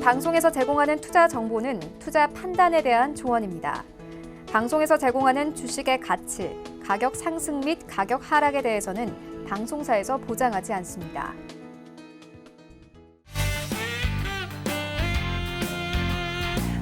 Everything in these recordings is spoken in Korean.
방송에서 제공하는 투자 정보는 투자 판단에 대한 조언입니다. 방송에서 제공하는 주식의 가치, 가격 상승 및 가격 하락에 대해서는 방송사에서 보장하지 않습니다.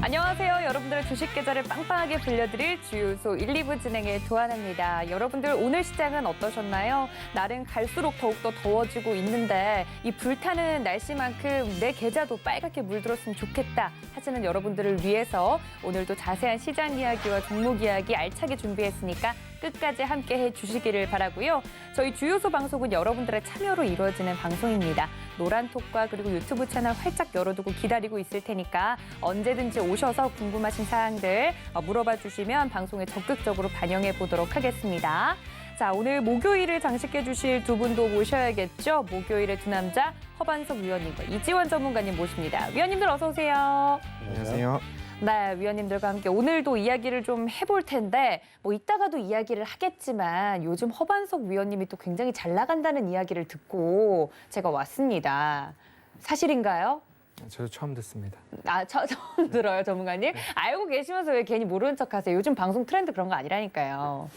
안녕하세요. 여러분들의 주식 계좌를 빵빵하게 불려드릴 주유소 1, 2부 진행의 도하나입니다. 여러분들 오늘 시장은 어떠셨나요? 날은 갈수록 더욱더 더워지고 있는데 이 불타는 날씨만큼 내 계좌도 빨갛게 물들었으면 좋겠다 하시는 여러분들을 위해서 오늘도 자세한 시장 이야기와 종목 이야기 알차게 준비했으니까 끝까지 함께 해주시기를 바라고요. 저희 주유소 방송은 여러분들의 참여로 이루어지는 방송입니다. 노란톡과 그리고 유튜브 채널 활짝 열어두고 기다리고 있을 테니까 언제든지 오셔서 궁금하신 사항들 물어봐 주시면 방송에 적극적으로 반영해 보도록 하겠습니다. 자, 오늘 목요일을 장식해 주실 두 분도 모셔야겠죠. 목요일의 두 남자 허반석 위원님과 이지원 전문가님 모십니다. 위원님들 어서 오세요. 안녕하세요. 네, 위원님들과 함께 오늘도 이야기를 좀 해볼 텐데 뭐 이따가도 이야기를 하겠지만 요즘 허반석 위원님이 또 굉장히 잘 나간다는 이야기를 듣고 제가 왔습니다. 사실인가요? 저도 처음 듣습니다. 처음 들어요, 전문가님? 알고 계시면서 왜 괜히 모르는 척하세요? 요즘 방송 트렌드 그런 거 아니라니까요.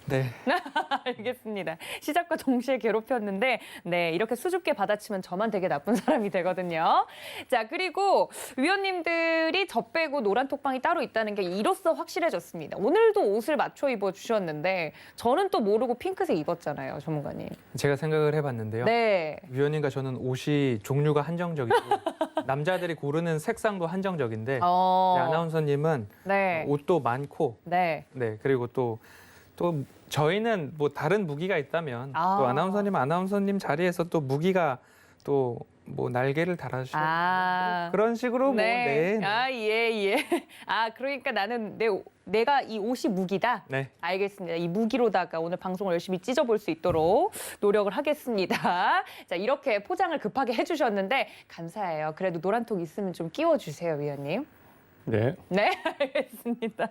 네. 알겠습니다. 시작과 동시에 괴롭혔는데 네, 이렇게 수줍게 받아치면 저만 되게 나쁜 사람이 되거든요. 자, 그리고 위원님들이 저 빼고 노란 톡방이 따로 있다는 게 이로써 확실해졌습니다. 오늘도 옷을 맞춰 입어주셨는데 저는 또 모르고 핑크색 입었잖아요, 전문가님. 제가 생각을 해봤는데요. 네. 위원님과 저는 옷이 종류가 한정적이고 남자들이 고르는 색상도 한정적인데 아나운서님은 네. 옷도 많고 네. 네, 그리고 또 저희는 뭐 다른 무기가 있다면 또 아나운서님 자리에서 또 무기가 또 뭐 날개를 달아주시고 그런 식으로 네. 뭐 예. 그러니까 나는 내가 이 옷이 무기다? 네. 알겠습니다. 이 무기로다가 오늘 방송을 열심히 찢어볼 수 있도록 노력을 하겠습니다. 자, 이렇게 포장을 급하게 해주셨는데 감사해요. 그래도 노란톡 있으면 좀 끼워주세요, 위원님. 네. 네, 알겠습니다.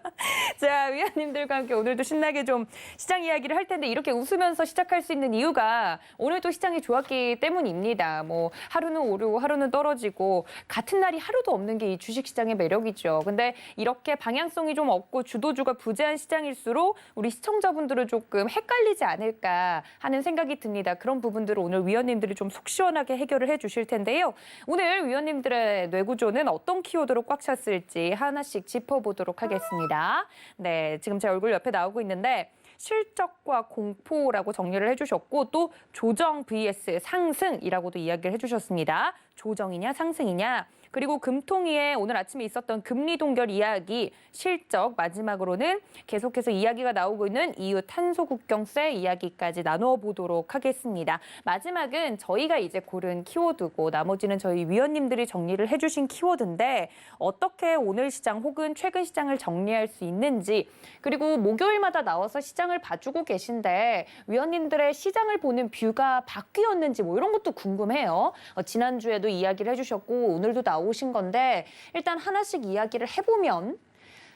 자, 위원님들과 함께 오늘도 신나게 좀 시장 이야기를 할 텐데 이렇게 웃으면서 시작할 수 있는 이유가 오늘도 시장이 좋았기 때문입니다. 뭐 하루는 오르고 하루는 떨어지고 같은 날이 하루도 없는 게 이 주식시장의 매력이죠. 근데 이렇게 방향성이 좀 없고 주도주가 부재한 시장일수록 우리 시청자분들은 조금 헷갈리지 않을까 하는 생각이 듭니다. 그런 부분들을 오늘 위원님들이 좀 속 시원하게 해결을 해주실 텐데요. 오늘 위원님들의 뇌구조는 어떤 키워드로 꽉 찼을지 하나씩 짚어보도록 하겠습니다. 네, 지금 제 얼굴 옆에 나오고 있는데 실적과 공포라고 정리를 해주셨고 또 조정 vs 상승이라고도 이야기를 해주셨습니다. 조정이냐 상승이냐. 그리고 금통위에 오늘 아침에 있었던 금리 동결 이야기, 실적, 마지막으로는 계속해서 이야기가 나오고 있는 EU 탄소 국경세 이야기까지 나누어 보도록 하겠습니다. 마지막은 저희가 이제 고른 키워드고 나머지는 저희 위원님들이 정리를 해주신 키워드인데 어떻게 오늘 시장 혹은 최근 시장을 정리할 수 있는지 그리고 목요일마다 나와서 시장을 봐주고 계신데 위원님들의 시장을 보는 뷰가 바뀌었는지 뭐 이런 것도 궁금해요. 지난주에도 이야기를 해주셨고 오늘도 오신 건데 일단 하나씩 이야기를 해보면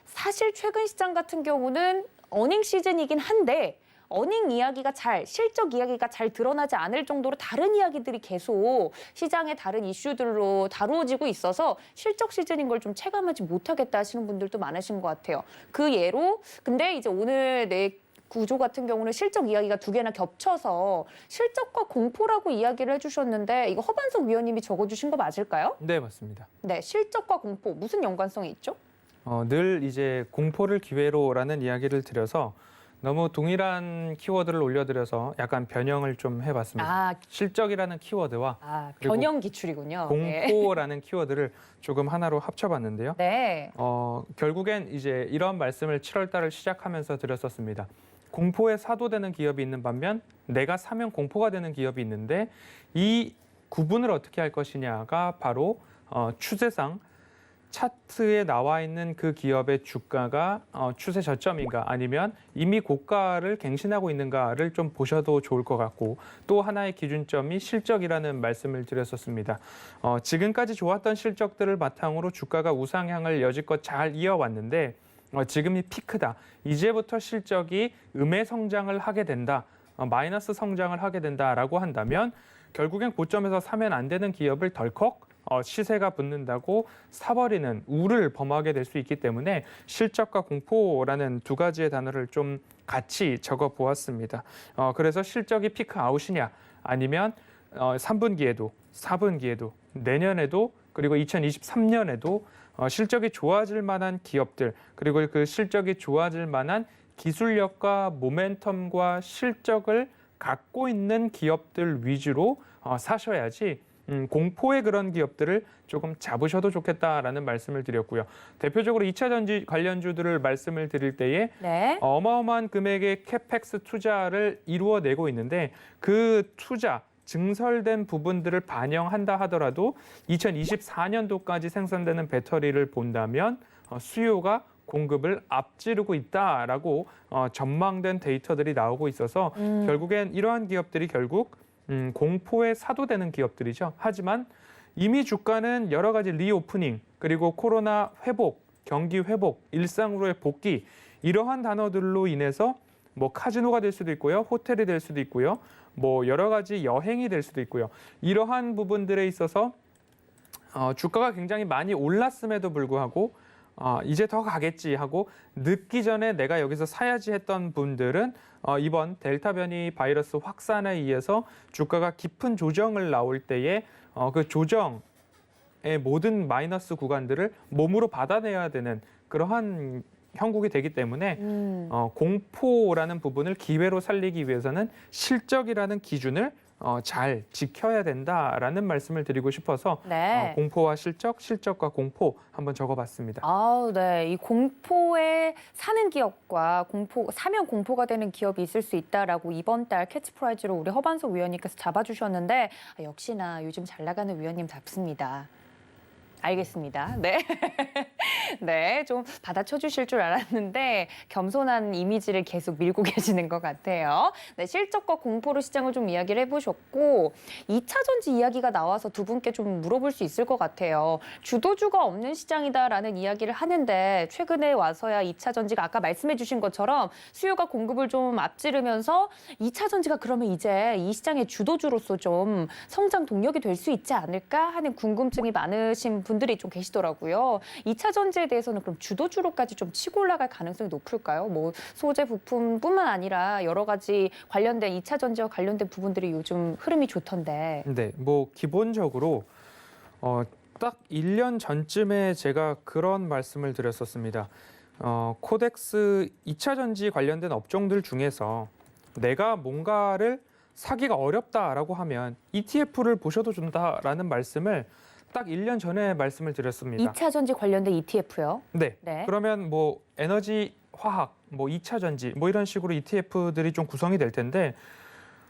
사실 최근 시장 같은 경우는 어닝 시즌이긴 한데 어닝 이야기가 실적 이야기가 잘 드러나지 않을 정도로 다른 이야기들이 계속 시장의 다른 이슈들로 다루어지고 있어서 실적 시즌인 걸 좀 체감하지 못하겠다 하시는 분들도 많으신 것 같아요. 그 예로 근데 이제 오늘 구조 같은 경우는 실적 이야기가 두 개나 겹쳐서 실적과 공포라고 이야기를 해주셨는데 이거 허반석 위원님이 적어주신 거 맞을까요? 네, 맞습니다. 네, 실적과 공포 무슨 연관성이 있죠? 늘 이제 공포를 기회로라는 이야기를 드려서 너무 동일한 키워드를 올려드려서 약간 변형을 좀 해봤습니다. 실적이라는 키워드와 변형 기출이군요. 공포라는 키워드를 조금 하나로 합쳐봤는데요. 네. 결국엔 이제 이런 말씀을 7월 달을 시작하면서 드렸었습니다. 공포에 사도되는 기업이 있는 반면 내가 사면 공포가 되는 기업이 있는데 이 구분을 어떻게 할 것이냐가 바로 추세상 차트에 나와 있는 그 기업의 주가가 추세 저점인가 아니면 이미 고가를 갱신하고 있는가를 좀 보셔도 좋을 것 같고 또 하나의 기준점이 실적이라는 말씀을 드렸었습니다. 지금까지 좋았던 실적들을 바탕으로 주가가 우상향을 여지껏 잘 이어왔는데 지금이 피크다. 이제부터 실적이 음의 성장을 하게 된다. 마이너스 성장을 하게 된다라고 한다면 결국엔 고점에서 사면 안 되는 기업을 덜컥 시세가 붙는다고 사버리는 우를 범하게 될 수 있기 때문에 실적과 공포라는 두 가지의 단어를 좀 같이 적어 보았습니다. 그래서 실적이 피크 아웃이냐 아니면 3분기에도 4분기에도 내년에도 그리고 2023년에도 실적이 좋아질 만한 기업들 그리고 그 실적이 좋아질 만한 기술력과 모멘텀과 실적을 갖고 있는 기업들 위주로 사셔야지 공포의 그런 기업들을 조금 잡으셔도 좋겠다라는 말씀을 드렸고요. 대표적으로 2차 전지 관련주들을 말씀을 드릴 때에 네. 어마어마한 금액의 캐펙스 투자를 이루어내고 있는데 그 투자 증설된 부분들을 반영한다 하더라도 2024년도까지 생산되는 배터리를 본다면 수요가 공급을 앞지르고 있다라고 전망된 데이터들이 나오고 있어서 결국엔 이러한 기업들이 결국 공포에 사도되는 기업들이죠. 하지만 이미 주가는 여러 가지 리오프닝 그리고 코로나 회복, 경기 회복, 일상으로의 복귀 이러한 단어들로 인해서 뭐 카지노가 될 수도 있고요, 호텔이 될 수도 있고요, 뭐 여러 가지 여행이 될 수도 있고요. 이러한 부분들에 있어서 주가가 굉장히 많이 올랐음에도 불구하고 이제 더 가겠지 하고 늦기 전에 내가 여기서 사야지 했던 분들은 이번 델타 변이 바이러스 확산에 의해서 주가가 깊은 조정을 나올 때에 그 조정의 모든 마이너스 구간들을 몸으로 받아내야 되는 그러한 형국이 되기 때문에 공포라는 부분을 기회로 살리기 위해서는 실적이라는 기준을 잘 지켜야 된다라는 말씀을 드리고 싶어서 네. 공포와 실적, 실적과 공포 한번 적어봤습니다. 네. 이 공포에 사는 기업과 사면 공포가 되는 기업이 있을 수 있다라고 이번 달 캐치프라이즈로 우리 허반석 위원님께서 잡아주셨는데 역시나 요즘 잘 나가는 위원님답습니다. 알겠습니다. 네. 네, 좀 받아쳐 주실 줄 알았는데 겸손한 이미지를 계속 밀고 계시는 것 같아요. 네, 실적과 공포로 시장을 좀 이야기를 해보셨고 2차 전지 이야기가 나와서 두 분께 좀 물어볼 수 있을 것 같아요. 주도주가 없는 시장이다라는 이야기를 하는데 최근에 와서야 2차 전지가 아까 말씀해 주신 것처럼 수요가 공급을 좀 앞지르면서 2차 전지가 그러면 이제 이 시장의 주도주로서 좀 성장 동력이 될 수 있지 않을까 하는 궁금증이 많으신 분들이 좀 계시더라고요. 2차 전지에 대해서는 그럼 주도주로까지 좀 치고 올라갈 가능성이 높을까요? 뭐 소재 부품뿐만 아니라 여러 가지 관련된 2차 전지와 관련된 부분들이 요즘 흐름이 좋던데. 네, 뭐 기본적으로 딱 1년 전쯤에 제가 그런 말씀을 드렸었습니다. 코덱스 2차 전지 관련된 업종들 중에서 내가 뭔가를 사기가 어렵다라고 하면 ETF를 보셔도 준다라는 말씀을 딱 1년 전에 말씀을 드렸습니다. 2차 전지 관련된 ETF요? 네. 네. 그러면 뭐 에너지, 화학, 뭐 2차 전지 뭐 이런 식으로 ETF들이 좀 구성이 될 텐데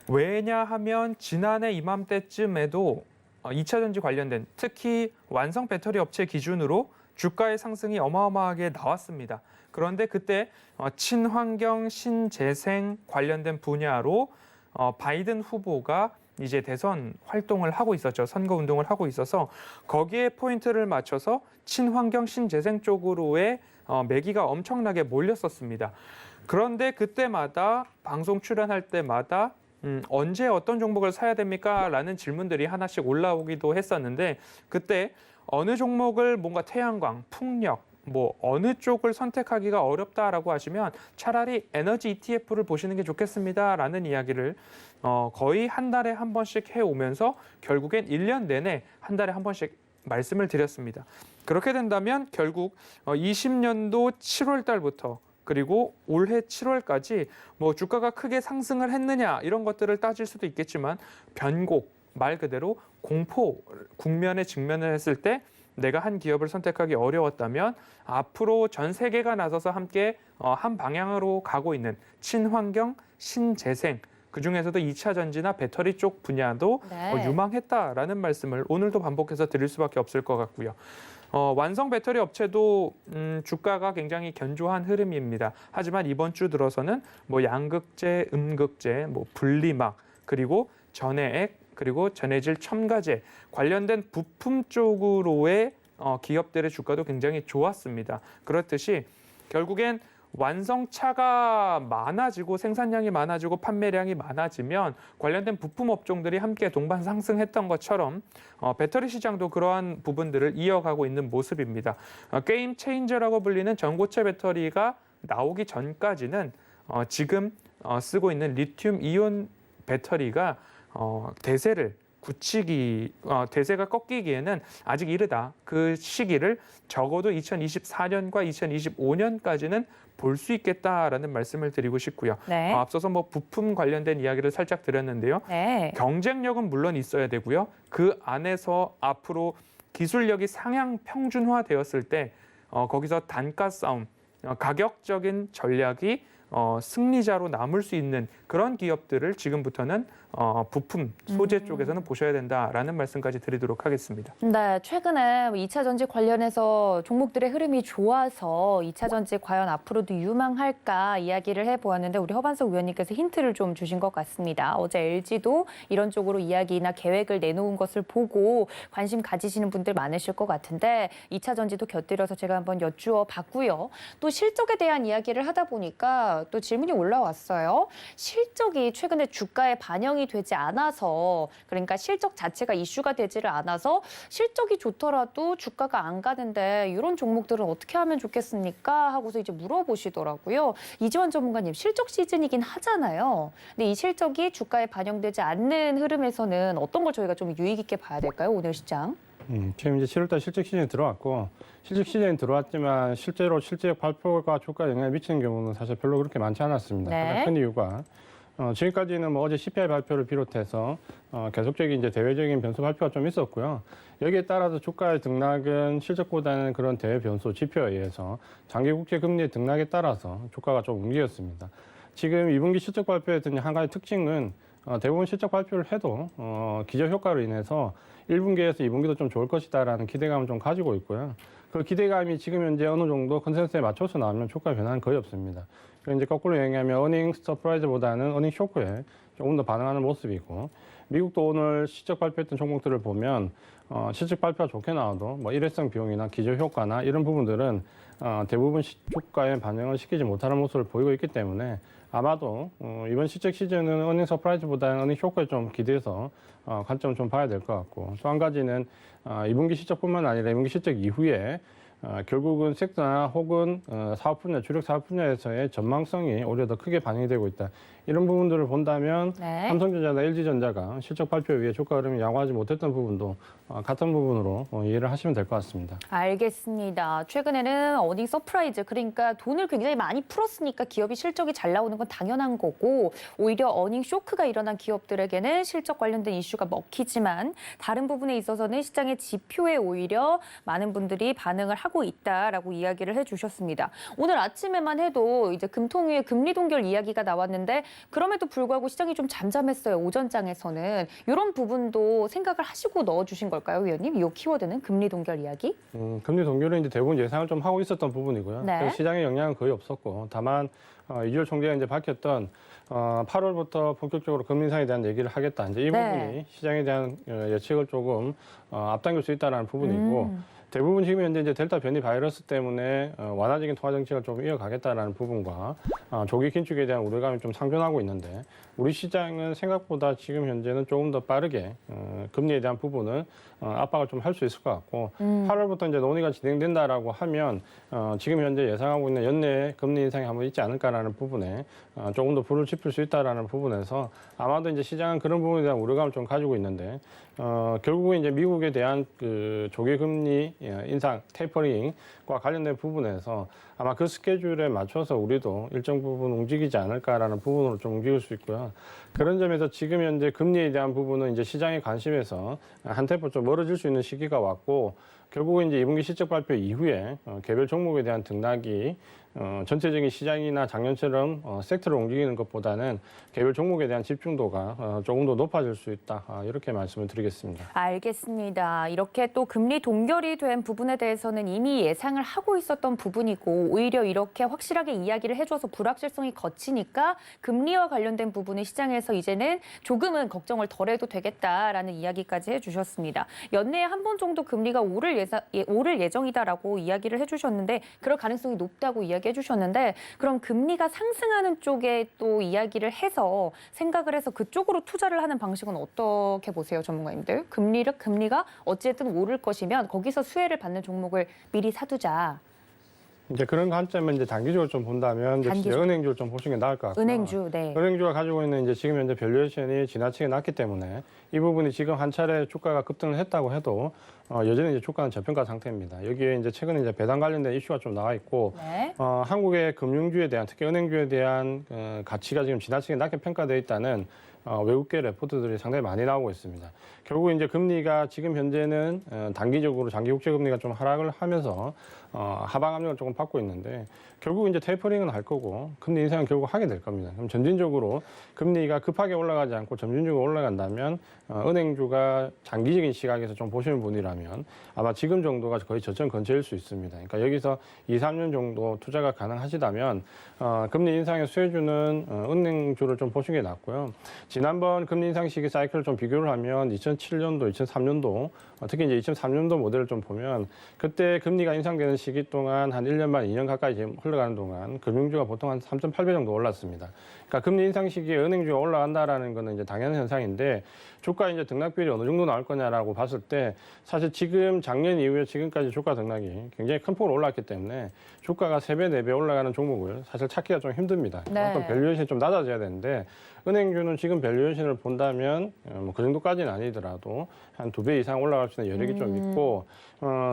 왜냐하면 지난해 이맘때쯤에도 2차 전지 관련된 특히 완성 배터리 업체 기준으로 주가의 상승이 어마어마하게 나왔습니다. 그런데 그때 친환경, 신재생 관련된 분야로 바이든 후보가 이제 대선 활동을 하고 있었죠. 선거 운동을 하고 있어서 거기에 포인트를 맞춰서 친환경 신재생 쪽으로의 매기가 엄청나게 몰렸었습니다. 그런데 그때마다 방송 출연할 때마다 언제 어떤 종목을 사야 됩니까? 라는 질문들이 하나씩 올라오기도 했었는데 그때 어느 종목을 뭔가 태양광, 풍력, 뭐 어느 쪽을 선택하기가 어렵다라고 하시면 차라리 에너지 ETF를 보시는 게 좋겠습니다라는 이야기를 거의 한 달에 한 번씩 해오면서 결국엔 1년 내내 한 달에 한 번씩 말씀을 드렸습니다. 그렇게 된다면 결국 20년도 7월 달부터 그리고 올해 7월까지 뭐 주가가 크게 상승을 했느냐 이런 것들을 따질 수도 있겠지만 변곡, 말 그대로 공포 국면에 직면을 했을 때 내가 한 기업을 선택하기 어려웠다면 앞으로 전 세계가 나서서 함께 한 방향으로 가고 있는 친환경, 신재생 그중에서도 2차 전지나 배터리 쪽 분야도 네. 유망했다라는 말씀을 오늘도 반복해서 드릴 수밖에 없을 것 같고요. 완성 배터리 업체도 주가가 굉장히 견조한 흐름입니다. 하지만 이번 주 들어서는 뭐 양극재, 음극재, 뭐 분리막 그리고 전해액 그리고 전해질 첨가제 관련된 부품 쪽으로의 기업들의 주가도 굉장히 좋았습니다. 그렇듯이 결국엔 완성차가 많아지고 생산량이 많아지고 판매량이 많아지면 관련된 부품 업종들이 함께 동반 상승했던 것처럼 배터리 시장도 그러한 부분들을 이어가고 있는 모습입니다. 게임 체인저라고 불리는 전고체 배터리가 나오기 전까지는 지금 쓰고 있는 리튬 이온 배터리가 대세가 꺾이기에는 아직 이르다. 그 시기를 적어도 2024년과 2025년까지는 볼 수 있겠다라는 말씀을 드리고 싶고요. 네. 앞서서 부품 관련된 이야기를 살짝 드렸는데요. 네. 경쟁력은 물론 있어야 되고요. 그 안에서 앞으로 기술력이 상향 평준화되었을 때 거기서 단가 싸움, 가격적인 전략이 승리자로 남을 수 있는 그런 기업들을 지금부터는 부품, 소재 쪽에서는 보셔야 된다라는 말씀까지 드리도록 하겠습니다. 네, 최근에 2차 전지 관련해서 종목들의 흐름이 좋아서 2차 전지 과연 앞으로도 유망할까 이야기를 해보았는데 우리 허반석 위원님께서 힌트를 좀 주신 것 같습니다. 어제 LG도 이런 쪽으로 이야기나 계획을 내놓은 것을 보고 관심 가지시는 분들 많으실 것 같은데 2차 전지도 곁들여서 제가 한번 여쭈어 봤고요. 또 실적에 대한 이야기를 하다 보니까 또 질문이 올라왔어요. 실적이 최근에 주가에 반영이 되지 않아서 그러니까 실적 자체가 이슈가 되지를 않아서 실적이 좋더라도 주가가 안 가는데 이런 종목들은 어떻게 하면 좋겠습니까? 하고서 이제 물어보시더라고요. 이지원 전문가님, 실적 시즌이긴 하잖아요. 근데 이 실적이 주가에 반영되지 않는 흐름에서는 어떤 걸 저희가 좀 유익 있게 봐야 될까요? 오늘 시장. 지금 이제 7월달 실적 시즌이 들어왔고 실적 시즌이 들어왔지만 실제로 실적 발표가 주가에 영향을 미치는 경우는 사실 별로 그렇게 많지 않았습니다. 네. 가장 큰 이유가 지금까지는 어제 CPI 발표를 비롯해서 계속적인 이제 대외적인 변수 발표가 좀 있었고요. 여기에 따라서 주가의 등락은 실적보다는 그런 대외 변수 지표에 의해서 장기 국제 금리의 등락에 따라서 주가가 좀 움직였습니다. 지금 2분기 실적 발표의 한 가지 특징은 대부분 실적 발표를 해도 기저 효과로 인해서 1분기에서 2분기도 좀 좋을 것이다라는 기대감을 좀 가지고 있고요. 그 기대감이 지금 현재 어느 정도 컨센서스에 맞춰서 나오면 주가 변화는 거의 없습니다. 그래서 이제 거꾸로 얘기하면 어닝 서프라이즈보다는 어닝 쇼크에 조금 더 반응하는 모습이고 미국도 오늘 실적 발표했던 종목들을 보면 실적 발표가 좋게 나와도 일회성 비용이나 기저 효과나 이런 부분들은 대부분 주가에 반영을 시키지 못하는 모습을 보이고 있기 때문에 아마도 이번 실적 시즌은 어닝 서프라이즈보다는 어닝 쇼크에 좀 기대해서 관점을 좀 봐야 될 것 같고 또 한 가지는 2분기 실적뿐만 아니라 2분기 실적 이후에 결국은 섹터나 혹은 사업 분야, 주력 사업 분야에서의 전망성이 오히려 더 크게 반영이 되고 있다. 이런 부분들을 본다면 네. 삼성전자나 LG전자가 실적 발표 위에 주가 흐름이 양호하지 못했던 부분도 같은 부분으로 이해를 하시면 될 것 같습니다. 알겠습니다. 최근에는 어닝 서프라이즈, 그러니까 돈을 굉장히 많이 풀었으니까 기업이 실적이 잘 나오는 건 당연한 거고 오히려 어닝 쇼크가 일어난 기업들에게는 실적 관련된 이슈가 먹히지만 다른 부분에 있어서는 시장의 지표에 오히려 많은 분들이 반응을 하고 있다라고 이야기를 해주셨습니다. 오늘 아침에만 해도 이제 금통위의 금리 동결 이야기가 나왔는데 그럼에도 불구하고 시장이 좀 잠잠했어요. 오전장에서는. 이런 부분도 생각을 하시고 넣어주신 걸까요, 위원님? 이 키워드는 금리 동결 이야기? 금리 동결은 이제 대부분 예상을 좀 하고 있었던 부분이고요. 네. 그래서 시장에 영향은 거의 없었고 다만 이주열 총재가 이제 밝혔던 8월부터 본격적으로 금리 인상에 대한 얘기를 하겠다. 이제 이 네. 부분이 시장에 대한 예측을 조금 앞당길 수 있다는 부분이고 대부분 지금 현재 이제 델타 변이 바이러스 때문에 완화적인 통화 정책을 좀 이어가겠다라는 부분과 조기 긴축에 대한 우려감이 좀 상존하고 있는데 우리 시장은 생각보다 지금 현재는 조금 더 빠르게 금리에 대한 부분을 압박을 좀 할 수 있을 것 같고 8월부터 이제 논의가 진행된다라고 하면 지금 현재 예상하고 있는 연내 금리 인상이 한번 있지 않을까라는 부분에 조금 더 불을 지필 수 있다라는 부분에서 아마도 이제 시장은 그런 부분에 대한 우려감을 좀 가지고 있는데 결국은 이제 미국에 대한 그 조기 금리 인상 테이퍼링과 관련된 부분에서 아마 그 스케줄에 맞춰서 우리도 일정 부분 움직이지 않을까라는 부분으로 좀 움직일 수 있고요. 그런 점에서 지금 현재 금리에 대한 부분은 이제 시장의 관심에서 한 템포 좀 멀어질 수 있는 시기가 왔고 결국은 이제 2분기 실적 발표 이후에 개별 종목에 대한 등락이 전체적인 시장이나 작년처럼 섹터를 움직이는 것보다는 개별 종목에 대한 집중도가 조금 더 높아질 수 있다. 이렇게 말씀을 드리겠습니다. 알겠습니다. 이렇게 또 금리 동결이 된 부분에 대해서는 이미 예상을 하고 있었던 부분이고 오히려 이렇게 확실하게 이야기를 해줘서 불확실성이 거치니까 금리와 관련된 부분은 시장에서 이제는 조금은 걱정을 덜해도 되겠다라는 이야기까지 해주셨습니다. 연내에 한 번 정도 금리가 오를 예정이다라고 이야기를 해주셨는데 그럴 가능성이 높다고 이야기 이야기해 주셨는데 그럼 금리가 상승하는 쪽에 또 이야기를 해서 생각을 해서 그쪽으로 투자를 하는 방식은 어떻게 보세요, 전문가님들? 금리가 어쨌든 오를 것이면 거기서 수혜를 받는 종목을 미리 사두자. 이제 그런 관점은 이제 단기적으로 좀 본다면 이제 단기적으로. 은행주를 좀 보시는 게 나을 것 같고요. 은행주, 네. 은행주가 가지고 있는 이제 지금 현재 밸류에이션이 지나치게 낮기 때문에 이 부분이 지금 한 차례 주가가 급등을 했다고 해도 여전히 이제 주가는 저평가 상태입니다. 여기에 이제 최근에 이제 배당 관련된 이슈가 좀 나와 있고 네. 한국의 금융주에 대한 특히 은행주에 대한 가치가 지금 지나치게 낮게 평가되어 있다는 외국계 레포트들이 상당히 많이 나오고 있습니다. 결국 이제 금리가 지금 현재는 단기적으로 장기 국채 금리가 좀 하락을 하면서 하방 압력을 조금 받고 있는데 결국 이제 테이퍼링은 할 거고 금리 인상은 결국 하게 될 겁니다. 그럼 점진적으로 금리가 급하게 올라가지 않고 점진적으로 올라간다면 은행주가 장기적인 시각에서 좀 보시는 분이라면 아마 지금 정도가 거의 저점 근처일 수 있습니다. 그러니까 여기서 2, 3년 정도 투자가 가능하시다면 금리 인상의 수혜주는 은행주를 좀 보시는 게 낫고요. 지난번 금리 인상 시기 사이클을 좀 비교를 하면 2007년도, 2003년도 특히 이제 2003년도 모델을 좀 보면 그때 금리가 인상되는 시기 동안 한 1년 반, 2년 가까이 흘러가는 동안 금융주가 보통 한 3.8배 정도 올랐습니다. 그러니까 금리 인상 시기에 은행주가 올라간다라는 거는 이제 당연한 현상인데 주가 이제 등락비율이 어느 정도 나올 거냐라고 봤을 때 사실 지금 작년 이후에 지금까지 주가 등락이 굉장히 큰 폭으로 올랐기 때문에 주가가 3배, 4배 올라가는 종목을 사실 찾기가 좀 힘듭니다. 네. 어떤 밸류에이션이 좀 낮아져야 되는데 은행주는 지금 밸류에이션을 본다면 뭐 그 정도까지는 아니더라도 한 2배 이상 올라갈 수 있는 여력이 좀 있고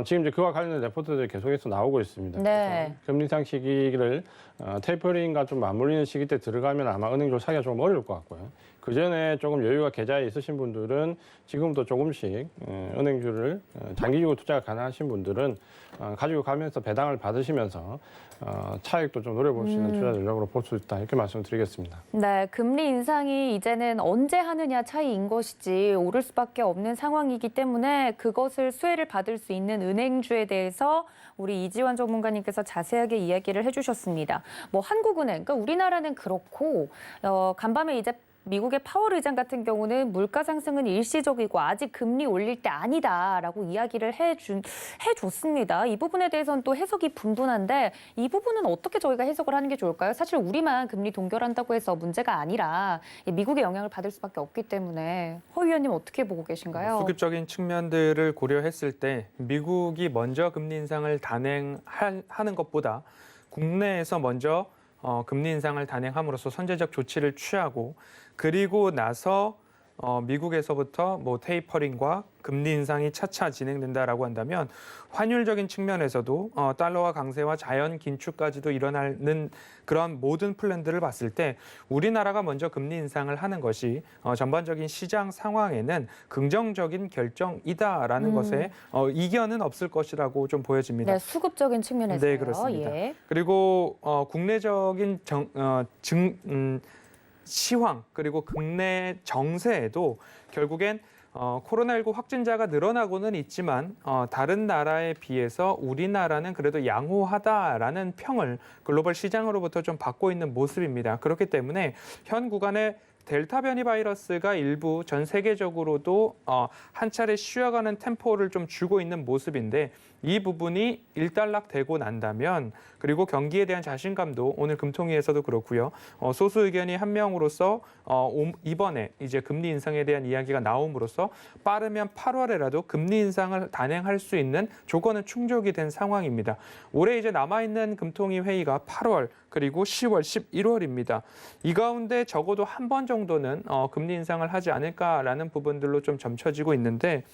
지금 이제 그와 관련된 레포트들이 계속해서 나오고 있습니다. 네. 그래서 금리 인상 시기를 테이퍼링과 좀 맞물리는 시기 때 들어가면 아마 은행주 사기가 조금 어려울 것 같고요. 그 전에 조금 여유가 계좌에 있으신 분들은 지금부터 조금씩 은행주를 장기적으로 투자가 가능하신 분들은 가지고 가면서 배당을 받으시면서 차익도 좀 노려볼 수 있는 투자 전략으로 볼 수 있다 이렇게 말씀드리겠습니다. 네, 금리 인상이 이제는 언제 하느냐 차이인 것이지 오를 수밖에 없는 상황이기 때문에 그것을 수혜를 받을 수 있는 은행주에 대해서 우리 이지원 전문가님께서 자세하게 이야기를 해주셨습니다. 뭐 한국은행, 그러니까 우리나라는 그렇고 간밤에 이제 미국의 파월 의장 같은 경우는 물가 상승은 일시적이고 아직 금리 올릴 때 아니다라고 이야기를 해줬습니다. 이 부분에 대해서는 또 해석이 분분한데 이 부분은 어떻게 저희가 해석을 하는 게 좋을까요? 사실 우리만 금리 동결한다고 해서 문제가 아니라 미국의 영향을 받을 수밖에 없기 때문에 허 위원님 어떻게 보고 계신가요? 수급적인 측면들을 고려했을 때 미국이 먼저 금리 인상을 단행하는 것보다 국내에서 먼저 금리 인상을 단행함으로써 선제적 조치를 취하고 그리고 나서 미국에서부터 뭐 테이퍼링과 금리 인상이 차차 진행된다라고 한다면 환율적인 측면에서도 달러화 강세와 자연 긴축까지도 일어나는 그런 모든 플랜들을 봤을 때 우리나라가 먼저 금리 인상을 하는 것이 전반적인 시장 상황에는 긍정적인 결정이다라는 것에 이견은 없을 것이라고 좀 보여집니다. 네, 수급적인 측면에서요. 네, 그렇습니다. 예. 그리고 국내적인 시황 그리고 국내 정세에도 결국엔 코로나19 확진자가 늘어나고는 있지만 다른 나라에 비해서 우리나라는 그래도 양호하다라는 평을 글로벌 시장으로부터 좀 받고 있는 모습입니다. 그렇기 때문에 현 구간에 델타 변이 바이러스가 일부 전 세계적으로도 한 차례 쉬어가는 템포를 좀 주고 있는 모습인데 이 부분이 일단락되고 난다면 그리고 경기에 대한 자신감도 오늘 금통위에서도 그렇고요. 소수 의견이 한 명으로서 이번에 이제 금리 인상에 대한 이야기가 나옴으로써 빠르면 8월에라도 금리 인상을 단행할 수 있는 조건은 충족이 된 상황입니다. 올해 이제 남아있는 금통위 회의가 8월 그리고 10월, 11월입니다. 이 가운데 적어도 한 번 정도는 금리 인상을 하지 않을까라는 부분들로 좀 점쳐지고 있는데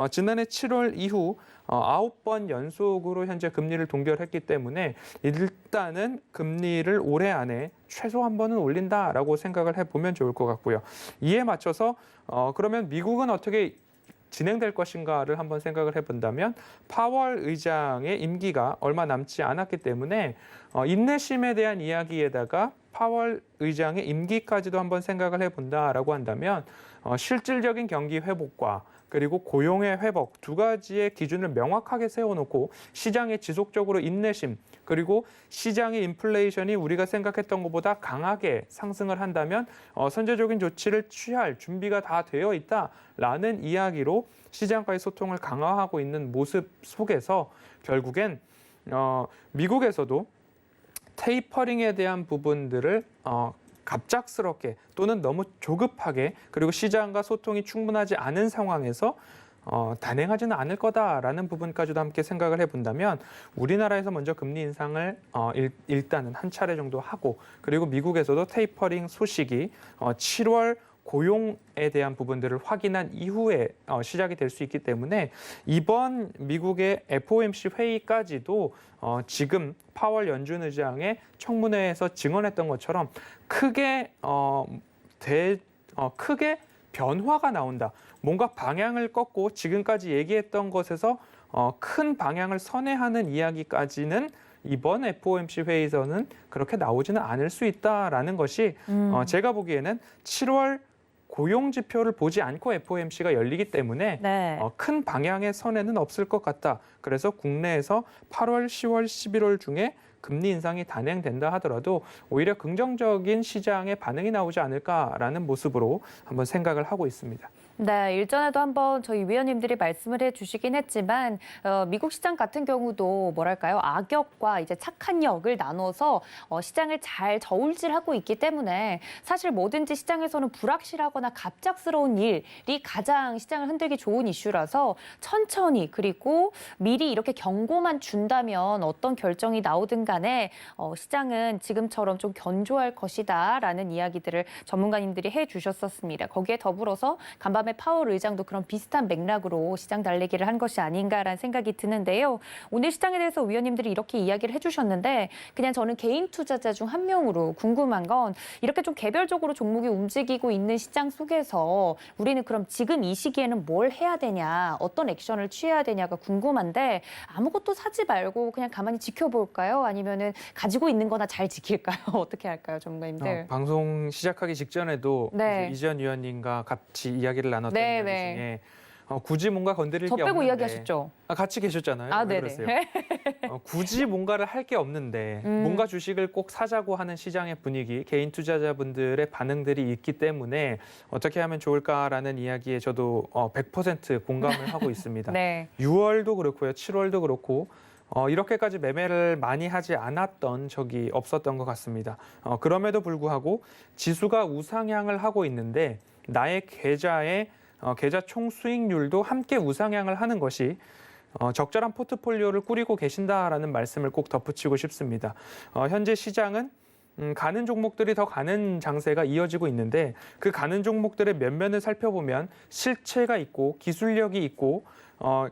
지난해 7월 이후 9번 연속으로 현재 금리를 동결했기 때문에 일단은 금리를 올해 안에 최소 한 번은 올린다라고 생각을 해보면 좋을 것 같고요. 이에 맞춰서 그러면 미국은 어떻게 진행될 것인가를 한번 생각을 해본다면 파월 의장의 임기가 얼마 남지 않았기 때문에 인내심에 대한 이야기에다가 파월 의장의 임기까지도 한번 생각을 해본다라고 한다면 실질적인 경기 회복과 그리고 고용의 회복 두 가지의 기준을 명확하게 세워놓고 시장의 지속적으로 인내심 그리고 시장의 인플레이션이 우리가 생각했던 것보다 강하게 상승을 한다면 선제적인 조치를 취할 준비가 다 되어 있다라는 이야기로 시장과의 소통을 강화하고 있는 모습 속에서 결국엔 미국에서도 테이퍼링에 대한 부분들을 갑작스럽게 또는 너무 조급하게 그리고 시장과 소통이 충분하지 않은 상황에서 단행하지는 않을 거다라는 부분까지도 함께 생각을 해본다면 우리나라에서 먼저 금리 인상을 일단은 한 차례 정도 하고 그리고 미국에서도 테이퍼링 소식이 7월 고용에 대한 부분들을 확인한 이후에 시작이 될 수 있기 때문에 이번 미국의 FOMC 회의까지도 지금 파월 연준 의장의 청문회에서 증언했던 것처럼 크게 변화가 나온다. 뭔가 방향을 꺾고 지금까지 얘기했던 것에서 큰 방향을 선회하는 이야기까지는 이번 FOMC 회의에서는 그렇게 나오지는 않을 수 있다라는 것이 제가 보기에는 7월 고용 지표를 보지 않고 FOMC가 열리기 때문에 네. 큰 방향의 선회는 없을 것 같다. 그래서 국내에서 8월, 10월, 11월 중에 금리 인상이 단행된다 하더라도 오히려 긍정적인 시장의 반응이 나오지 않을까라는 모습으로 한번 생각을 하고 있습니다. 네, 일전에도 한번 저희 위원님들이 말씀을 해주시긴 했지만 미국 시장 같은 경우도 뭐랄까요, 악역과 이제 착한 역을 나눠서 시장을 잘 저울질하고 있기 때문에 사실 뭐든지 시장에서는 불확실하거나 갑작스러운 일이 가장 시장을 흔들기 좋은 이슈라서 천천히 그리고 미리 이렇게 경고만 준다면 어떤 결정이 나오든 간에 시장은 지금처럼 좀 견조할 것이다라는 이야기들을 전문가님들이 해주셨었습니다. 거기에 더불어서 간밤에 파월 의장도 그런 비슷한 맥락으로 시장 달래기를 한 것이 아닌가라는 생각이 드는데요. 오늘 시장에 대해서 위원님들이 이렇게 이야기를 해주셨는데 그냥 저는 개인 투자자 중 한 명으로 궁금한 건 이렇게 좀 개별적으로 종목이 움직이고 있는 시장 속에서 우리는 그럼 지금 이 시기에는 뭘 해야 되냐, 어떤 액션을 취해야 되냐가 궁금한데 아무것도 사지 말고 그냥 가만히 지켜볼까요? 아니면은 가지고 있는 거나 잘 지킬까요? 어떻게 할까요, 전문가님들? 방송 시작하기 직전에도 네. 이제 이지연 위원님과 같이 이야기를 나눴던 네, 이야기 네. 중에 굳이 뭔가 건드릴 저 게 빼고 없는데 이야기하셨죠? 같이 계셨잖아요. 아, 왜 네네. 그러세요? 굳이 뭔가를 할 게 없는데 뭔가 주식을 꼭 사자고 하는 시장의 분위기, 개인 투자자분들의 반응들이 있기 때문에 어떻게 하면 좋을까라는 이야기에 저도 100% 공감을 하고 있습니다. 네. 6월도 그렇고요, 7월도 그렇고 이렇게까지 매매를 많이 하지 않았던 적이 없었던 것 같습니다. 그럼에도 불구하고 지수가 우상향을 하고 있는데 나의 계좌 총 수익률도 함께 우상향을 하는 것이 적절한 포트폴리오를 꾸리고 계신다라는 말씀을 꼭 덧붙이고 싶습니다. 현재 시장은 가는 종목들이 더 가는 장세가 이어지고 있는데 그 가는 종목들의 면면을 살펴보면 실체가 있고 기술력이 있고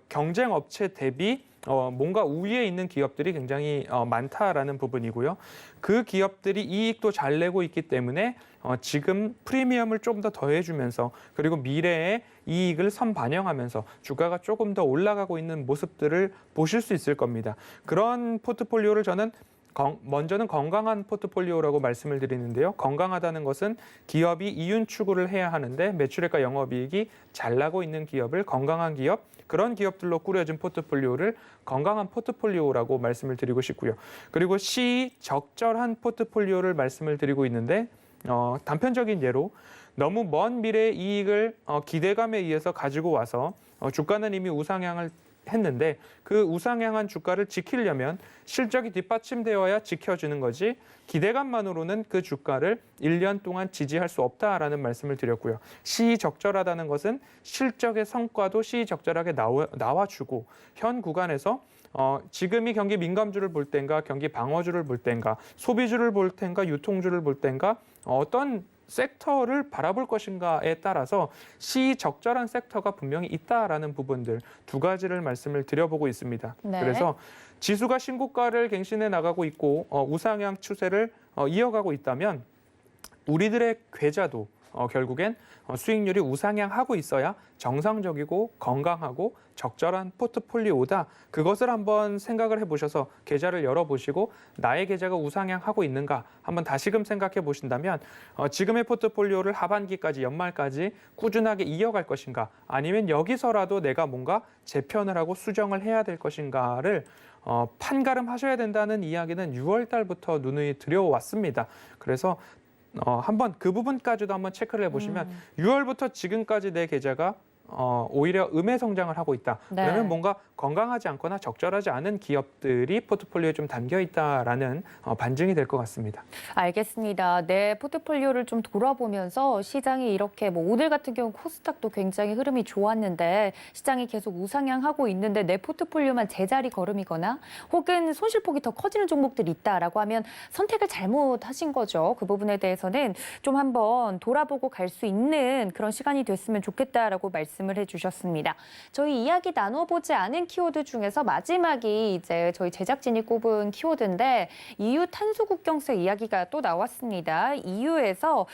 경쟁 업체 대비 뭔가 우위에 있는 기업들이 굉장히 많다라는 부분이고요. 그 기업들이 이익도 잘 내고 있기 때문에 지금 프리미엄을 좀 더 더해주면서 그리고 미래의 이익을 선반영하면서 주가가 조금 더 올라가고 있는 모습들을 보실 수 있을 겁니다. 그런 포트폴리오를 저는 먼저는 건강한 포트폴리오라고 말씀을 드리는데요. 건강하다는 것은 기업이 이윤 추구를 해야 하는데 매출액과 영업이익이 잘 나고 있는 기업을 건강한 기업, 그런 기업들로 꾸려진 포트폴리오를 건강한 포트폴리오라고 말씀을 드리고 싶고요. 그리고 시적절한 포트폴리오를 말씀을 드리고 있는데 단편적인 예로 너무 먼 미래의 이익을 기대감에 의해서 가지고 와서 주가는 이미 우상향을 했는데 그 우상향한 주가를 지키려면 실적이 뒷받침되어야 지켜주는 거지 기대감만으로는 그 주가를 1년 동안 지지할 수 없다라는 말씀을 드렸고요. 시적절하다는 것은 실적의 성과도 시적절하게 나와주고 현 구간에서 지금이 경기 민감주를 볼 땐가 경기 방어주를 볼 땐가 소비주를 볼 땐가 유통주를 볼 땐가 어떤 섹터를 바라볼 것인가에 따라서 시적절한 섹터가 분명히 있다라는 부분들 두 가지를 말씀을 드려보고 있습니다. 네. 그래서 지수가 신고가를 갱신해 나가고 있고 우상향 추세를 이어가고 있다면 우리들의 계좌도 결국엔 수익률이 우상향하고 있어야 정상적이고 건강하고 적절한 포트폴리오다. 그것을 한번 생각을 해보셔서 계좌를 열어보시고 나의 계좌가 우상향하고 있는가 한번 다시금 생각해 보신다면 지금의 포트폴리오를 하반기까지 연말까지 꾸준하게 이어갈 것인가 아니면 여기서라도 내가 뭔가 재편을 하고 수정을 해야 될 것인가를 판가름하셔야 된다는 이야기는 6월 달부터 누누이 들여왔습니다. 그래서 한번 그 부분까지도 한번 체크를 해보시면 6월부터 지금까지 내 계좌가 오히려 음의 성장을 하고 있다. 네. 그러면 뭔가 건강하지 않거나 적절하지 않은 기업들이 포트폴리오에 좀 담겨 있다라는 반증이 될 것 같습니다. 알겠습니다. 내 포트폴리오를 좀 돌아보면서 시장이 이렇게 뭐 오늘 같은 경우 코스닥도 굉장히 흐름이 좋았는데 시장이 계속 우상향하고 있는데 내 포트폴리오만 제자리 걸음이거나 혹은 손실폭이 더 커지는 종목들이 있다라고 하면 선택을 잘못하신 거죠. 그 부분에 대해서는 좀 한번 돌아보고 갈 수 있는 그런 시간이 됐으면 좋겠다라고 말씀을 해주셨습니다. 저희 이야기 나눠보지 않은 키워드 중에서 마지막이 이제 저희 제작진이 꼽은 키워드인데 EU 탄소 국경세 이야기가 또 나왔습니다. EU에서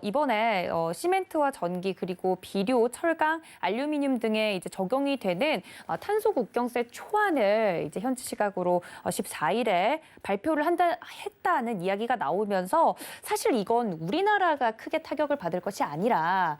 이번에 시멘트와 전기 그리고 비료, 철강, 알루미늄 등에 이제 적용이 되는 탄소 국경세 초안을 이제 현지 시각으로 14일에 발표를 했다는 이야기가 나오면서 사실 이건 우리나라가 크게 타격을 받을 것이 아니라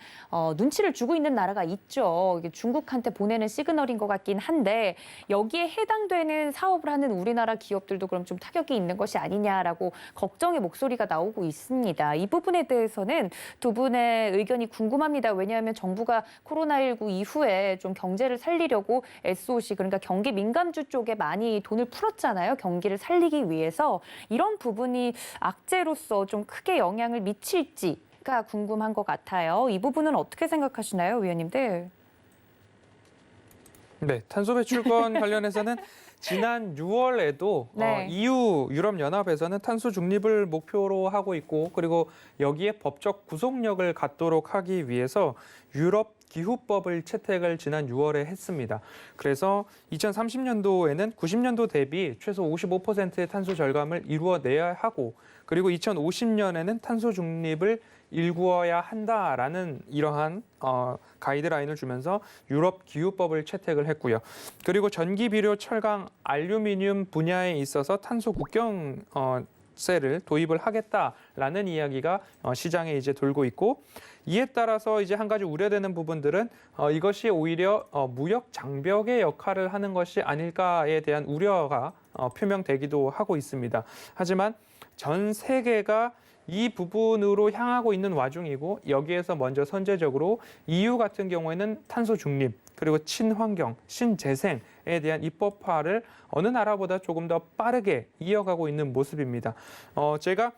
눈치를 주고 있는 나라가 있죠. 이게 중국한테 보내는 시그널인 것 같긴 한데 여기에 해당되는 사업을 하는 우리나라 기업들도 그럼 좀 타격이 있는 것이 아니냐라고 걱정의 목소리가 나오고 있습니다. 이 부분에 대해서는 두 분의 의견이 궁금합니다. 왜냐하면 정부가 코로나19 이후에 좀 경제를 살리려고 SOC 그러니까 경기 민감주 쪽에 많이 돈을 풀었잖아요. 경기를 살리기 위해서 이런 부분이 악재로서 좀 크게 영향을 미칠지가 궁금한 것 같아요. 이 부분은 어떻게 생각하시나요, 위원님들? 네, 탄소 배출권 관련해서는 지난 6월에도 네. EU 유럽연합에서는 탄소 중립을 목표로 하고 있고 그리고 여기에 법적 구속력을 갖도록 하기 위해서 유럽 기후법을 채택을 지난 6월에 했습니다. 그래서 2030년도에는 90년도 대비 최소 55%의 탄소 절감을 이루어내야 하고 그리고 2050년에는 탄소 중립을 일구어야 한다라는 이러한 가이드라인을 주면서 유럽 기후법을 채택을 했고요. 그리고 전기, 비료, 철강, 알루미늄 분야에 있어서 탄소 국경세를 도입을 하겠다라는 이야기가 시장에 이제 돌고 있고 이에 따라서 이제 한 가지 우려되는 부분들은 이것이 오히려 무역 장벽의 역할을 하는 것이 아닐까에 대한 우려가 표명되기도 하고 있습니다. 하지만 전 세계가 이 부분으로 향하고 있는 와중이고 여기에서 먼저 선제적으로 EU 같은 경우에는 탄소 중립 그리고 친환경, 신재생에 대한 입법화를 어느 나라보다 조금 더 빠르게 이어가고 있는 모습입니다. 제가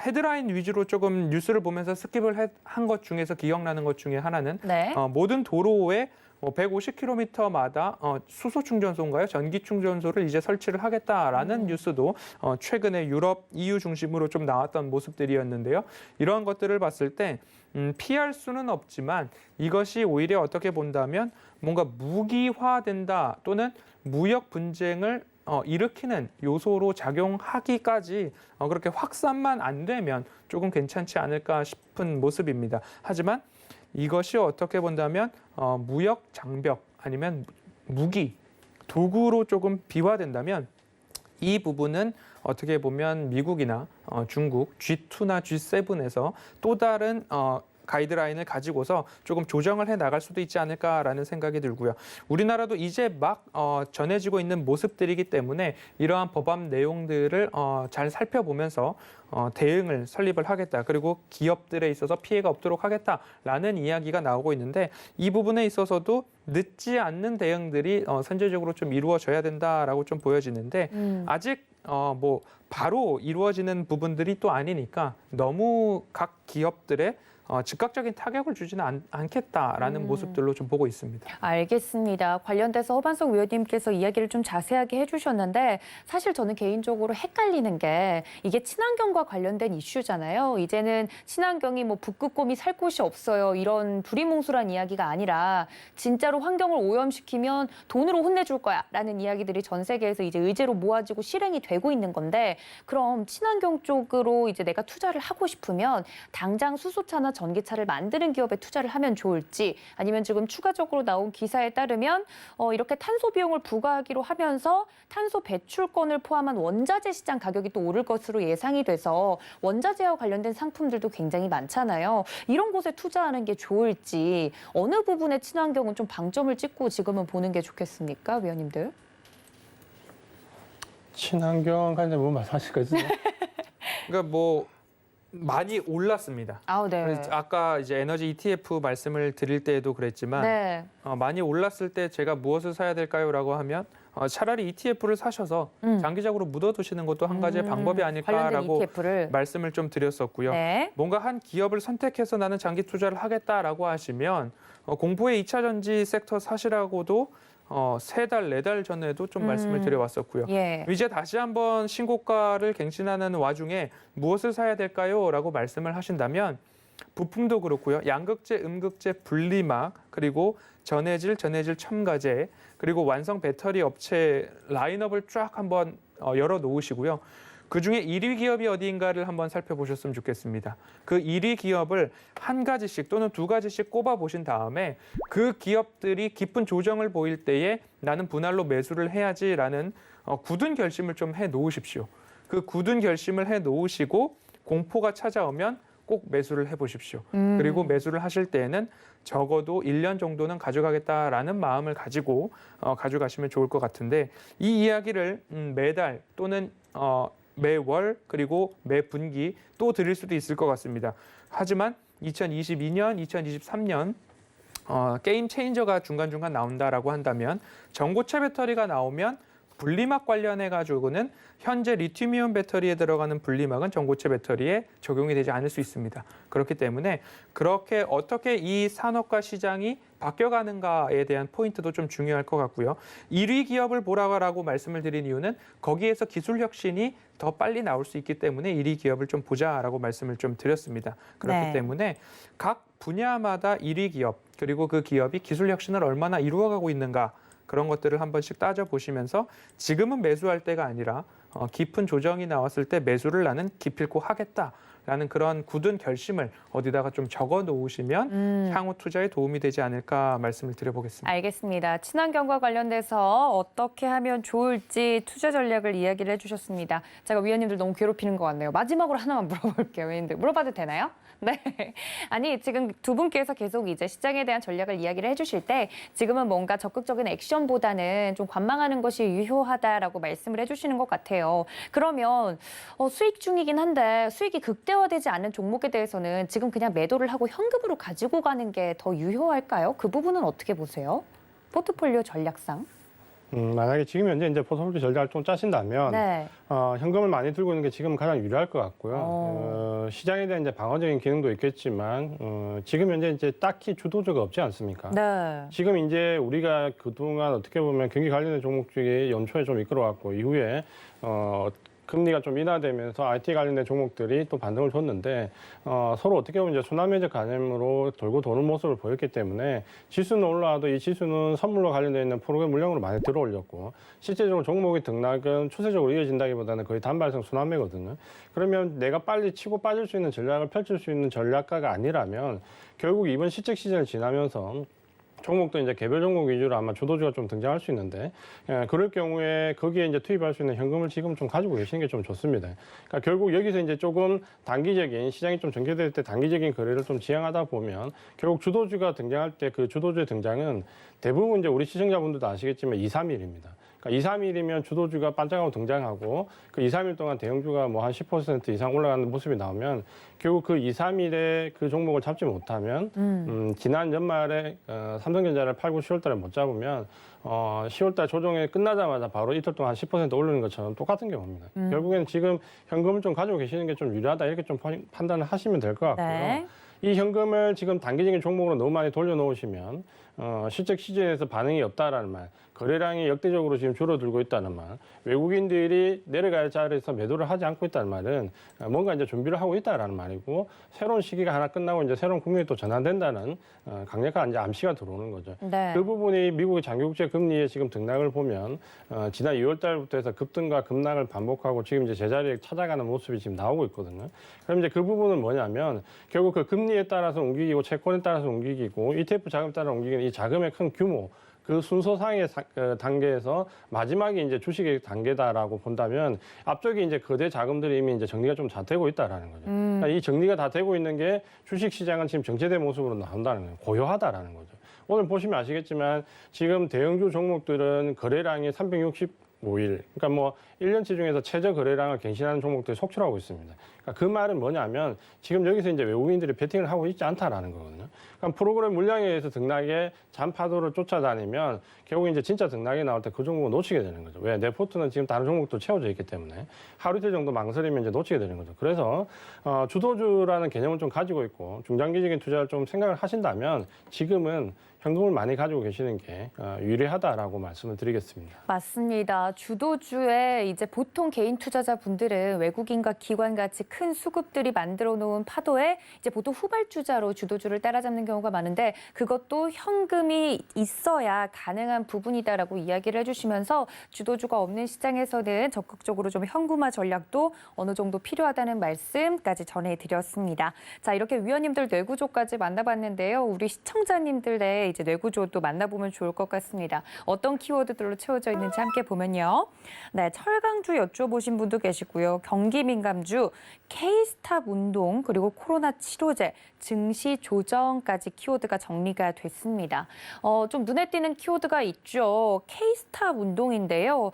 헤드라인 위주로 조금 뉴스를 보면서 스킵을 한 것 중에서 기억나는 것 중에 하나는 네. 모든 도로에 150km마다 수소 충전소인가요? 전기 충전소를 이제 설치를 하겠다라는 뉴스도 최근에 유럽, EU 중심으로 좀 나왔던 모습들이었는데요. 이러한 것들을 봤을 때 피할 수는 없지만 이것이 오히려 어떻게 본다면 뭔가 무기화된다 또는 무역 분쟁을 일으키는 요소로 작용하기까지 그렇게 확산만 안 되면 조금 괜찮지 않을까 싶은 모습입니다. 하지만 이것이 어떻게 본다면 무역 장벽 아니면 무기, 도구로 조금 비화된다면 이 부분은 어떻게 보면 미국이나 중국, G2나 G7에서 또 다른 가이드라인을 가지고서 조금 조정을 해 나갈 수도 있지 않을까라는 생각이 들고요. 우리나라도 이제 막 전해지고 있는 모습들이기 때문에 이러한 법안 내용들을 잘 살펴보면서 대응을 설립을 하겠다. 그리고 기업들에 있어서 피해가 없도록 하겠다라는 이야기가 나오고 있는데 이 부분에 있어서도 늦지 않는 대응들이 선제적으로 좀 이루어져야 된다라고 좀 보여지는데 아직 뭐 바로 이루어지는 부분들이 또 아니니까 너무 각 기업들의 즉각적인 타격을 주지는 않겠다라는 모습들로 좀 보고 있습니다. 알겠습니다. 관련돼서 허반석 위원님께서 이야기를 좀 자세하게 해주셨는데 사실 저는 개인적으로 헷갈리는 게 이게 친환경과 관련된 이슈잖아요. 이제는 친환경이 뭐 북극곰이 살 곳이 없어요. 이런 두리뭉술한 이야기가 아니라 진짜로 환경을 오염시키면 돈으로 혼내줄 거야 라는 이야기들이 전 세계에서 이제 의제로 모아지고 실행이 되고 있는 건데 그럼 친환경 쪽으로 이제 내가 투자를 하고 싶으면 당장 수소차나 전기차를 만드는 기업에 투자를 하면 좋을지 아니면 지금 추가적으로 나온 기사에 따르면 이렇게 탄소 비용을 부과하기로 하면서 탄소 배출권을 포함한 원자재 시장 가격이 또 오를 것으로 예상이 돼서 원자재와 관련된 상품들도 굉장히 많잖아요. 이런 곳에 투자하는 게 좋을지 어느 부분에 친환경은 좀 방점을 찍고 지금은 보는 게 좋겠습니까, 위원님들? 친환경 관련 뭐 말씀하실 거 있으세요? 그러니까 뭐 많이 올랐습니다. 아, 네. 그래서 아까 이제 에너지 ETF 말씀을 드릴 때에도 그랬지만 네. 많이 올랐을 때 제가 무엇을 사야 될까요?라고 하면 차라리 ETF를 사셔서 장기적으로 묻어두시는 것도 한 가지의 방법이 관련된 아닐까라고 ETF를. 말씀을 좀 드렸었고요. 네. 뭔가 한 기업을 선택해서 나는 장기 투자를 하겠다라고 하시면 공포의 2차 전지 섹터 사시라고도 3달, 4달 전에도 좀 말씀을 드려왔었고요. 예. 이제 다시 한번 신고가를 갱신하는 와중에 무엇을 사야 될까요? 라고 말씀을 하신다면 부품도 그렇고요. 양극재, 음극재, 분리막, 그리고 전해질 첨가제, 그리고 완성 배터리 업체 라인업을 쫙 한번 열어놓으시고요. 그중에 1위 기업이 어디인가를 한번 살펴보셨으면 좋겠습니다. 그 1위 기업을 한 가지씩 또는 두 가지씩 꼽아보신 다음에 그 기업들이 깊은 조정을 보일 때에 나는 분할로 매수를 해야지라는 굳은 결심을 좀 해놓으십시오. 그 굳은 결심을 해놓으시고 공포가 찾아오면 꼭 매수를 해보십시오. 그리고 매수를 하실 때에는 적어도 1년 정도는 가져가겠다라는 마음을 가지고 가져가시면 좋을 것 같은데 이 이야기를 매달 또는 매월 그리고 매 분기 또 드릴 수도 있을 것 같습니다. 하지만 2022년, 2023년 게임 체인저가 중간중간 나온다라고 한다면 전고체 배터리가 나오면 분리막 관련해 가지고는 현재 리튬이온 배터리에 들어가는 분리막은 전고체 배터리에 적용이 되지 않을 수 있습니다. 그렇기 때문에 그렇게 어떻게 이 산업과 시장이 바뀌어가는가에 대한 포인트도 좀 중요할 것 같고요. 1위 기업을 보라고 말씀을 드린 이유는 거기에서 기술 혁신이 더 빨리 나올 수 있기 때문에 1위 기업을 좀 보자라고 말씀을 좀 드렸습니다. 그렇기 네. 때문에 각 분야마다 1위 기업 그리고 그 기업이 기술 혁신을 얼마나 이루어가고 있는가 그런 것들을 한 번씩 따져보시면서 지금은 매수할 때가 아니라 깊은 조정이 나왔을 때 매수를 나는 기필코 하겠다라는 그런 굳은 결심을 어디다가 좀 적어 놓으시면 향후 투자에 도움이 되지 않을까 말씀을 드려보겠습니다. 알겠습니다. 친환경과 관련돼서 어떻게 하면 좋을지 투자 전략을 이야기를 해주셨습니다. 제가 위원님들 너무 괴롭히는 것 같네요. 마지막으로 하나만 물어볼게요. 위원님들 물어봐도 되나요? 네. 아니 지금 두 분께서 계속 이제 시장에 대한 전략을 이야기를 해주실 때 지금은 뭔가 적극적인 액션보다는 좀 관망하는 것이 유효하다라고 말씀을 해주시는 것 같아요. 그러면 수익 중이긴 한데 수익이 극대화되지 않는 종목에 대해서는 지금 그냥 매도를 하고 현금으로 가지고 가는 게 더 유효할까요? 그 부분은 어떻게 보세요? 포트폴리오 전략상? 만약에 지금 현재 이제 포트폴리오 전략을 좀 짜신다면 네. 현금을 많이 들고 있는 게 지금 가장 유리할 것 같고요. 시장에 대한 이제 방어적인 기능도 있겠지만 지금 현재 이제 딱히 주도주가 없지 않습니까? 네. 지금 이제 우리가 그동안 어떻게 보면 경기 관련된 종목 중에 연초에 좀 이끌어왔고 이후에 금리가 좀 인하되면서 IT 관련된 종목들이 또 반등을 줬는데 서로 어떻게 보면 이제 순환매적 가념으로 돌고 도는 모습을 보였기 때문에 지수는 올라와도 이 지수는 선물로 관련되어 있는 프로그램 물량으로 많이 들어올렸고 실제적으로 종목의 등락은 추세적으로 이어진다기보다는 거의 단발성 순환매거든요. 그러면 내가 빨리 치고 빠질 수 있는 전략을 펼칠 수 있는 전략가가 아니라면 결국 이번 실적 시즌을 지나면서 종목도 이제 개별 종목 위주로 아마 주도주가 좀 등장할 수 있는데 그럴 경우에 거기에 이제 투입할 수 있는 현금을 지금 좀 가지고 계시는 게 좀 좋습니다. 그러니까 결국 여기서 이제 조금 단기적인 시장이 좀 전개될 때 단기적인 거래를 좀 지향하다 보면 결국 주도주가 등장할 때 그 주도주의 등장은 대부분 이제 우리 시청자분들도 아시겠지만 2, 3일입니다. 그러니까 2, 3일이면 주도주가 반짝하고 등장하고 그 2, 3일 동안 대형주가 뭐 한 10% 이상 올라가는 모습이 나오면 결국 그 2, 3일에 그 종목을 잡지 못하면 지난 연말에 삼성전자를 팔고 10월 달에 못 잡으면 10월 달 조정이 끝나자마자 바로 이틀 동안 10% 오르는 것처럼 똑같은 경우입니다. 결국에는 지금 현금을 좀 가지고 계시는 게 좀 유리하다 이렇게 좀 판단을 하시면 될 것 같고요. 네. 이 현금을 지금 단기적인 종목으로 너무 많이 돌려놓으시면 실적 시즌에서 반응이 없다라는 말, 거래량이 역대적으로 지금 줄어들고 있다는 말, 외국인들이 내려갈 자리에서 매도를 하지 않고 있다는 말은 뭔가 이제 준비를 하고 있다라는 말이고 새로운 시기가 하나 끝나고 이제 새로운 국면이 또 전환된다는 강력한 이제 암시가 들어오는 거죠. 네. 그 부분이 미국의 장기국제 금리의 지금 등락을 보면 지난 2월 달부터 해서 급등과 급락을 반복하고 지금 이제 제자리에 찾아가는 모습이 지금 나오고 있거든요. 그럼 이제 그 부분은 뭐냐면 결국 그 금리에 따라서 움직이고 채권에 따라서 움직이고 ETF 자금에 따라 움직이는 이 자금의 큰 규모 그 순서상의 단계에서 마지막이 이제 주식의 단계다라고 본다면 앞쪽에 이제 거대 자금들이 이미 이제 정리가 좀 다 되고 있다라는 거죠. 그러니까 이 정리가 다 되고 있는 게 주식 시장은 지금 정체된 모습으로 나온다는 거예요. 고요하다라는 거죠. 오늘 보시면 아시겠지만 지금 대형주 종목들은 거래량이 365일, 그러니까 뭐 1년치 중에서 최저 거래량을 갱신하는 종목들이 속출하고 있습니다. 그러니까 그 말은 뭐냐면 지금 여기서 이제 외국인들이 베팅을 하고 있지 않다라는 거거든요. 그러니까 프로그램 물량에 의해서 등락의 잔파도를 쫓아다니면 결국 이제 진짜 등락이 나올 때 그 종목을 놓치게 되는 거죠. 왜? 내 포트는 지금 다른 종목도 채워져 있기 때문에 하루 이틀 정도 망설이면 이제 놓치게 되는 거죠. 그래서 주도주라는 개념을 좀 가지고 있고 중장기적인 투자를 좀 생각을 하신다면 지금은 현금을 많이 가지고 계시는 게 유리하다라고 말씀을 드리겠습니다. 맞습니다. 주도주에 이제 보통 개인 투자자분들은 외국인과 기관 같이 큰 수급들이 만들어 놓은 파도에 이제 보통 후발주자로 주도주를 따라잡는 경우가 많은데 그것도 현금이 있어야 가능한 부분이다라고 이야기를 해주시면서 주도주가 없는 시장에서는 적극적으로 좀 현금화 전략도 어느 정도 필요하다는 말씀까지 전해드렸습니다. 자, 이렇게 위원님들 뇌구조까지 만나봤는데요. 우리 시청자님들의 이제 뇌구조도 만나보면 좋을 것 같습니다. 어떤 키워드들로 채워져 있는지 함께 보면요. 네, 철강주 여쭤보신 분도 계시고요. 경기 민감주, K스탑 운동, 그리고 코로나 치료제, 증시 조정까지 키워드가 정리가 됐습니다. 좀 눈에 띄는 키워드가 있죠. K스탑 운동인데요.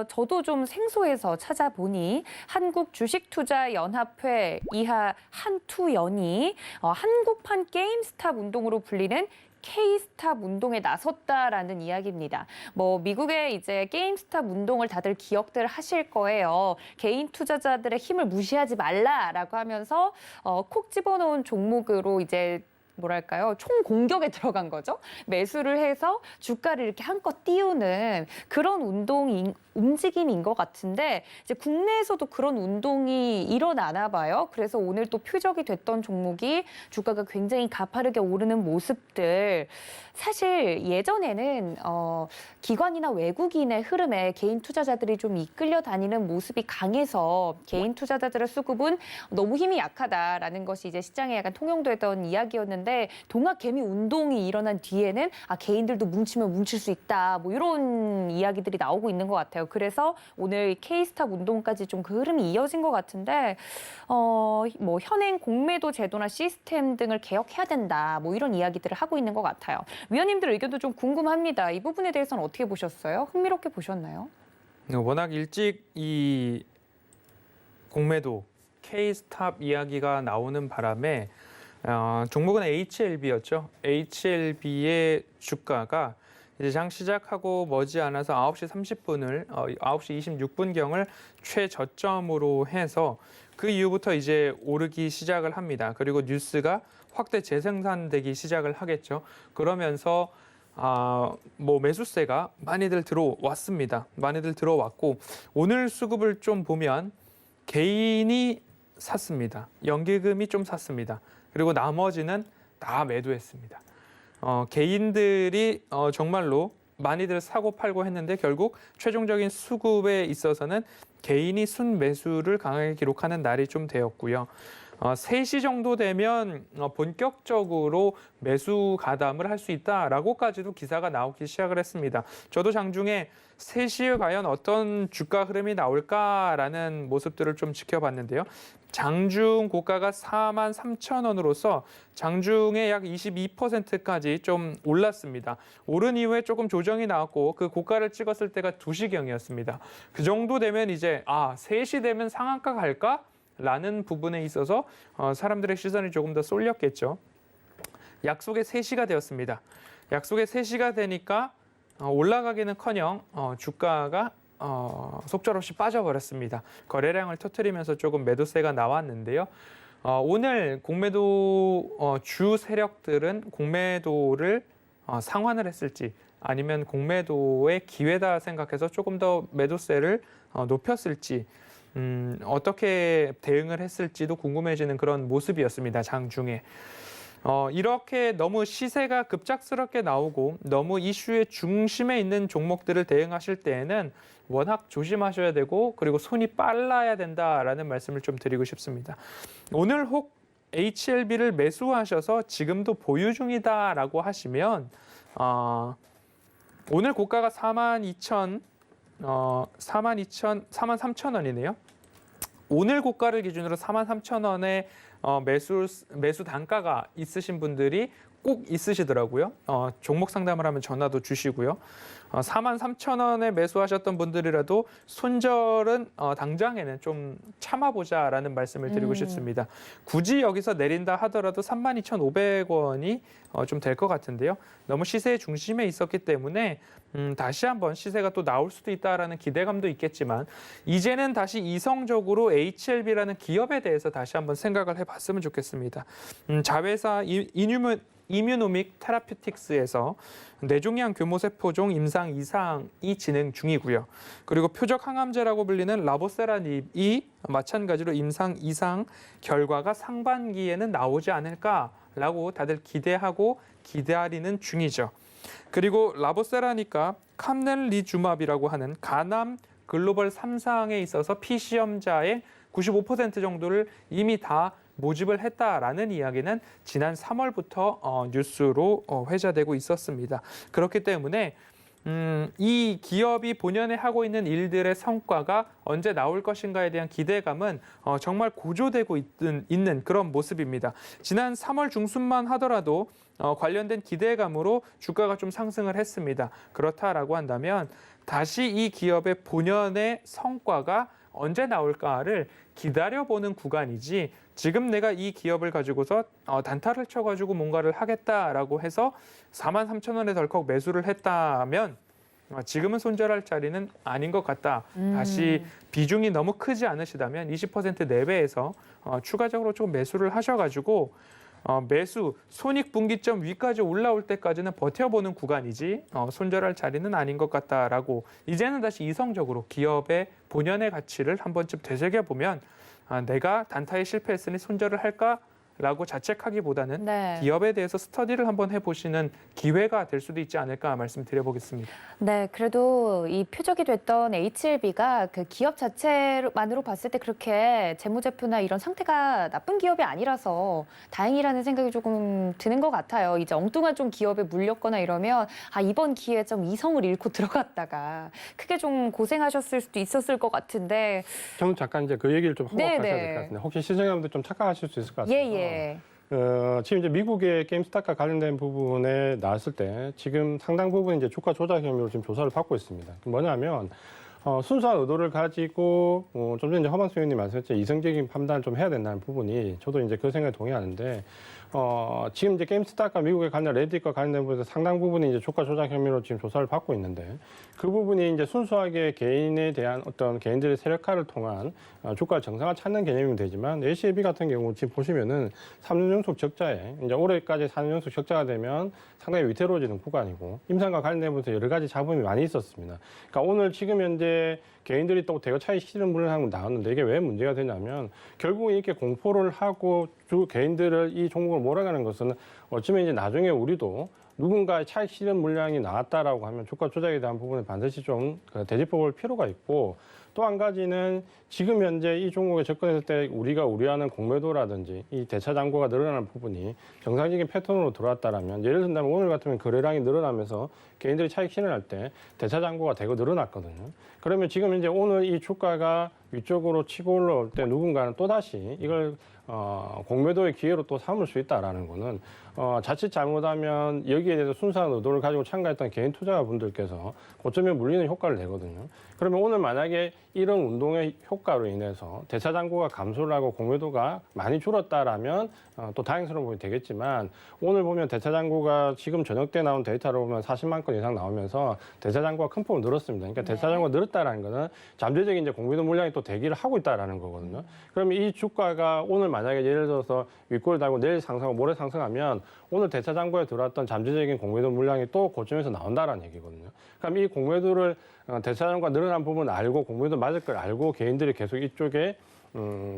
저도 좀 생소해서 찾아보니 한국주식투자연합회 이하 한투연이 한국판 게임스탑 운동으로 불리는 K스탑 운동에 나섰다라는 이야기입니다. 뭐 미국의 이제 게임스탑 운동을 다들 기억들 하실 거예요. 개인 투자자들의 힘을 무시하지 말라라고 하면서 콕 집어넣은 종목으로 이제 뭐랄까요? 총 공격에 들어간 거죠. 매수를 해서 주가를 이렇게 한껏 띄우는 그런 움직임인 것 같은데 이제 국내에서도 그런 운동이 일어나나 봐요. 그래서 오늘 또 표적이 됐던 종목이 주가가 굉장히 가파르게 오르는 모습들. 사실 예전에는 기관이나 외국인의 흐름에 개인 투자자들이 좀 이끌려 다니는 모습이 강해서 개인 투자자들의 수급은 너무 힘이 약하다라는 것이 이제 시장에 약간 통용되던 이야기였는데 동학 개미 운동이 일어난 뒤에는 개인들도 뭉치면 뭉칠 수 있다. 뭐 이런 이야기들이 나오고 있는 것 같아요. 그래서 오늘 K스탑 운동까지 좀 그 흐름이 이어진 것 같은데 뭐 현행 공매도 제도나 시스템 등을 개혁해야 된다. 뭐 이런 이야기들을 하고 있는 것 같아요. 위원님들 의견도 좀 궁금합니다. 이 부분에 대해서는 어떻게 보셨어요? 흥미롭게 보셨나요? 워낙 일찍 이 공매도 K스탑 이야기가 나오는 바람에 종목은 HLB였죠. HLB의 주가가 이제 장 시작하고 머지않아서 9시 30분을 9시 26분경을 최저점으로 해서 그 이후부터 이제 오르기 시작을 합니다. 그리고 뉴스가 확대 재생산되기 시작을 하겠죠. 그러면서 뭐 매수세가 많이들 들어왔습니다. 많이들 들어왔고 오늘 수급을 좀 보면 개인이 샀습니다. 연기금이 좀 샀습니다. 그리고 나머지는 다 매도했습니다. 개인들이 정말로 많이들 사고 팔고 했는데 결국 최종적인 수급에 있어서는 개인이 순매수를 강하게 기록하는 날이 좀 되었고요. 3시 정도 되면 본격적으로 매수 가담을 할 수 있다라고까지도 기사가 나오기 시작을 했습니다. 저도 장중에 3시에 과연 어떤 주가 흐름이 나올까라는 모습들을 좀 지켜봤는데요. 장중 고가가 43,000원으로서 장중에 약 22%까지 좀 올랐습니다. 오른 이후에 조금 조정이 나왔고 그 고가를 찍었을 때가 2시경이었습니다. 그 정도 되면 이제 3시 되면 상한가 갈까? 라는 부분에 있어서 사람들의 시선이 조금 더 쏠렸겠죠. 약속의 3시가 되었습니다. 약속의 3시가 되니까 올라가기는커녕 주가가 속절없이 빠져버렸습니다. 거래량을 터뜨리면서 조금 매도세가 나왔는데요. 오늘 공매도 주 세력들은 공매도를 상환을 했을지 아니면 공매도의 기회다 생각해서 조금 더 매도세를 높였을지 어떻게 대응을 했을지도 궁금해지는 그런 모습이었습니다. 장중에. 이렇게 너무 시세가 급작스럽게 나오고 너무 이슈의 중심에 있는 종목들을 대응하실 때에는 워낙 조심하셔야 되고 그리고 손이 빨라야 된다라는 말씀을 좀 드리고 싶습니다. 오늘 혹 HLB를 매수하셔서 지금도 보유 중이다라고 하시면 오늘 고가가 43,000원이네요. 오늘 고가를 기준으로 43,000원에 매수 단가가 있으신 분들이 꼭 있으시더라고요. 종목 상담을 하면 전화도 주시고요. 43,000원에 매수하셨던 분들이라도 손절은 당장에는 좀 참아보자라는 말씀을 드리고 싶습니다. 굳이 여기서 내린다 하더라도 32,500원이 좀 될 것 같은데요. 너무 시세의 중심에 있었기 때문에 다시 한번 시세가 또 나올 수도 있다라는 기대감도 있겠지만 이제는 다시 이성적으로 HLB라는 기업에 대해서 다시 한번 생각을 해봤으면 좋겠습니다. 자회사 이뮤노믹 테라퓨틱스에서 뇌종양 교모세포종 임상 2상이 진행 중이고요. 그리고 표적 항암제라고 불리는 라보세라닙이 마찬가지로 임상 2상 결과가 상반기에는 나오지 않을까라고 다들 기대하고 기다리는 중이죠. 그리고 라보세라니까 캄넬리주맙이라고 하는 간암 글로벌 3상에 있어서 피시험자의 95% 정도를 이미 다 모집을 했다라는 이야기는 지난 3월부터 뉴스로 회자되고 있었습니다. 그렇기 때문에 이 기업이 본연에 하고 있는 일들의 성과가 언제 나올 것인가에 대한 기대감은 정말 고조되고 있는 그런 모습입니다. 지난 3월 중순만 하더라도 관련된 기대감으로 주가가 좀 상승을 했습니다. 그렇다라고 한다면 다시 이 기업의 본연의 성과가 언제 나올까를 기다려보는 구간이지 지금 내가 이 기업을 가지고서 단타를 쳐가지고 뭔가를 하겠다라고 해서 43,000원에 덜컥 매수를 했다면 지금은 손절할 자리는 아닌 것 같다. 다시 비중이 너무 크지 않으시다면 20% 내외에서 추가적으로 좀 매수를 하셔가지고 매수 손익분기점 위까지 올라올 때까지는 버텨보는 구간이지 손절할 자리는 아닌 것 같다라고 이제는 다시 이성적으로 기업의 본연의 가치를 한 번쯤 되새겨보면 내가 단타에 실패했으니 손절을 할까라고 자책하기보다는 네. 기업에 대해서 스터디를 한번 해보시는 기회가 될 수도 있지 않을까 말씀드려보겠습니다. 네, 그래도 이 표적이 됐던 HLB가 그 기업 자체만으로 봤을 때 그렇게 재무제표나 이런 상태가 나쁜 기업이 아니라서 다행이라는 생각이 조금 드는 것 같아요. 이제 엉뚱한 좀 기업에 물렸거나 이러면 이번 기회에 좀 이성을 잃고 들어갔다가 크게 좀 고생하셨을 수도 있었을 것 같은데. 저는 잠깐 이제 그 얘기를 좀 하고 네, 가셔야 될 네. 것 같은데 혹시 시청자분들 좀 착각하실 수 있을 것 같아요. 예. 지금 이제 미국의 게임스탑과 관련된 부분에 나왔을 때 지금 상당 부분 이제 주가 조작 혐의로 지금 조사를 받고 있습니다. 뭐냐면 순수한 의도를 가지고 좀 전에 이제 허만수 의원님 말씀하셨죠. 이성적인 판단을 좀 해야 된다는 부분이 저도 이제 그 생각에 동의하는데 지금 이제 게임스탑과 미국의 관련 레딧과 관련된 부분에서 상당 부분이 이제 주가 조작 혐의로 지금 조사를 받고 있는데 그 부분이 이제 순수하게 개인에 대한 어떤 개인들의 세력화를 통한 주가 정상화 찾는 개념이면 되지만 HLB 같은 경우 지금 보시면은 3년 연속 적자에 이제 올해까지 4년 연속 적자가 되면 상당히 위태로워지는 구간이고 임상과 관련된 부분에서 여러 가지 잡음이 많이 있었습니다. 그러니까 오늘 지금 현재 개인들이 또 대거 차익 실현 물을 하고 나왔는데 이게 왜 문제가 되냐면 결국은 이렇게 공포를 하고 개인들을 이 종목을 몰아가는 것은 어쩌면 이제 나중에 우리도 누군가의 차익 실현 물량이 나왔다라고 하면 주가 조작에 대한 부분을 반드시 좀 되짚어 볼 필요가 있고 또 한 가지는 지금 현재 이 종목에 접근했을 때 우리가 우려하는 공매도라든지 이 대차 잔고가 늘어나는 부분이 정상적인 패턴으로 들어왔다라면 예를 든다면 오늘 같으면 거래량이 늘어나면서 개인들이 차익 실현할 때 대차 잔고가 대거 늘어났거든요. 그러면 지금 이제 오늘 이 주가가 위쪽으로 치고 올라올 때 누군가는 또다시 이걸 공매도의 기회로 또 삼을 수 있다라는 거는 자칫 잘못하면 여기에 대해서 순수한 의도를 가지고 참가했던 개인 투자자분들께서 고점에 물리는 효과를 내거든요. 그러면 오늘 만약에 이런 운동의 효과로 인해서 대차 잔고가 감소를 하고 공매도가 많이 줄었다라면 또 다행스러운 부분이 되겠지만 오늘 보면 대차 잔고가 지금 저녁 때 나온 데이터로 보면 40만 건 이상 나오면서 대차 잔고가 큰 폭으로 늘었습니다. 그러니까 대차 잔고가 늘었다라는 거는 잠재적인 이제 공매도 물량이 또 대기를 하고 있다라는 거거든요. 그러면 이 주가가 오늘 만약에 예를 들어서 윗골을 달고 내일 상승하고 모레 상승하면 오늘 대차 잔고에 들어왔던 잠재적인 공매도 물량이 또 고점에서 나온다라는 얘기거든요. 그럼 이 공매도를 대차 잔고가 늘어난 부분을 알고 공매도 맞을 걸 알고 개인들이 계속 이쪽에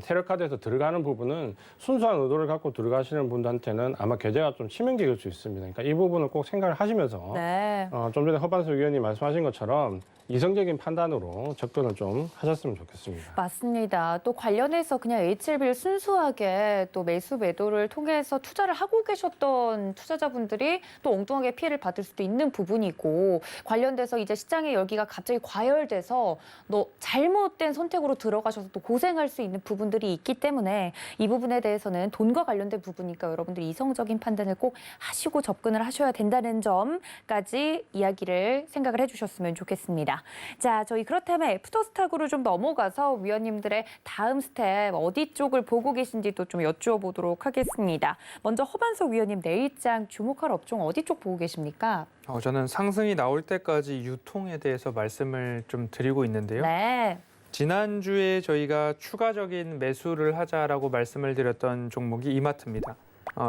세력화돼서 들어가는 부분은 순수한 의도를 갖고 들어가시는 분들한테는 아마 계제가 좀 치명적일 수 있습니다. 그러니까 이 부분을 꼭 생각을 하시면서 네. 좀 전에 허반수 의원님 말씀하신 것처럼 이성적인 판단으로 접근을 좀 하셨으면 좋겠습니다. 맞습니다. 또 관련해서 그냥 HLB를 순수하게 또 매수 매도를 통해서 투자를 하고 계셨던 투자자분들이 또 엉뚱하게 피해를 받을 수도 있는 부분이고 관련돼서 이제 시장의 열기가 갑자기 과열돼서 너 잘못된 선택으로 들어가셔서 또 고생할 수 있는 부분들이 있기 때문에 이 부분에 대해서는 돈과 관련된 부분이니까 여러분들이 이성적인 판단을 꼭 하시고 접근을 하셔야 된다는 점까지 이야기를 생각을 해주셨으면 좋겠습니다. 자, 저희 그렇다면 애프터스탁으로 좀 넘어가서 위원님들의 다음 스텝 어디 쪽을 보고 계신지도 좀 여쭈어 보도록 하겠습니다. 먼저 허반석 위원님 내일장 주목할 업종 어디 쪽 보고 계십니까? 저는 상승이 나올 때까지 유통에 대해서 말씀을 좀 드리고 있는데요. 네. 지난주에 저희가 추가적인 매수를 하자라고 말씀을 드렸던 종목이 이마트입니다.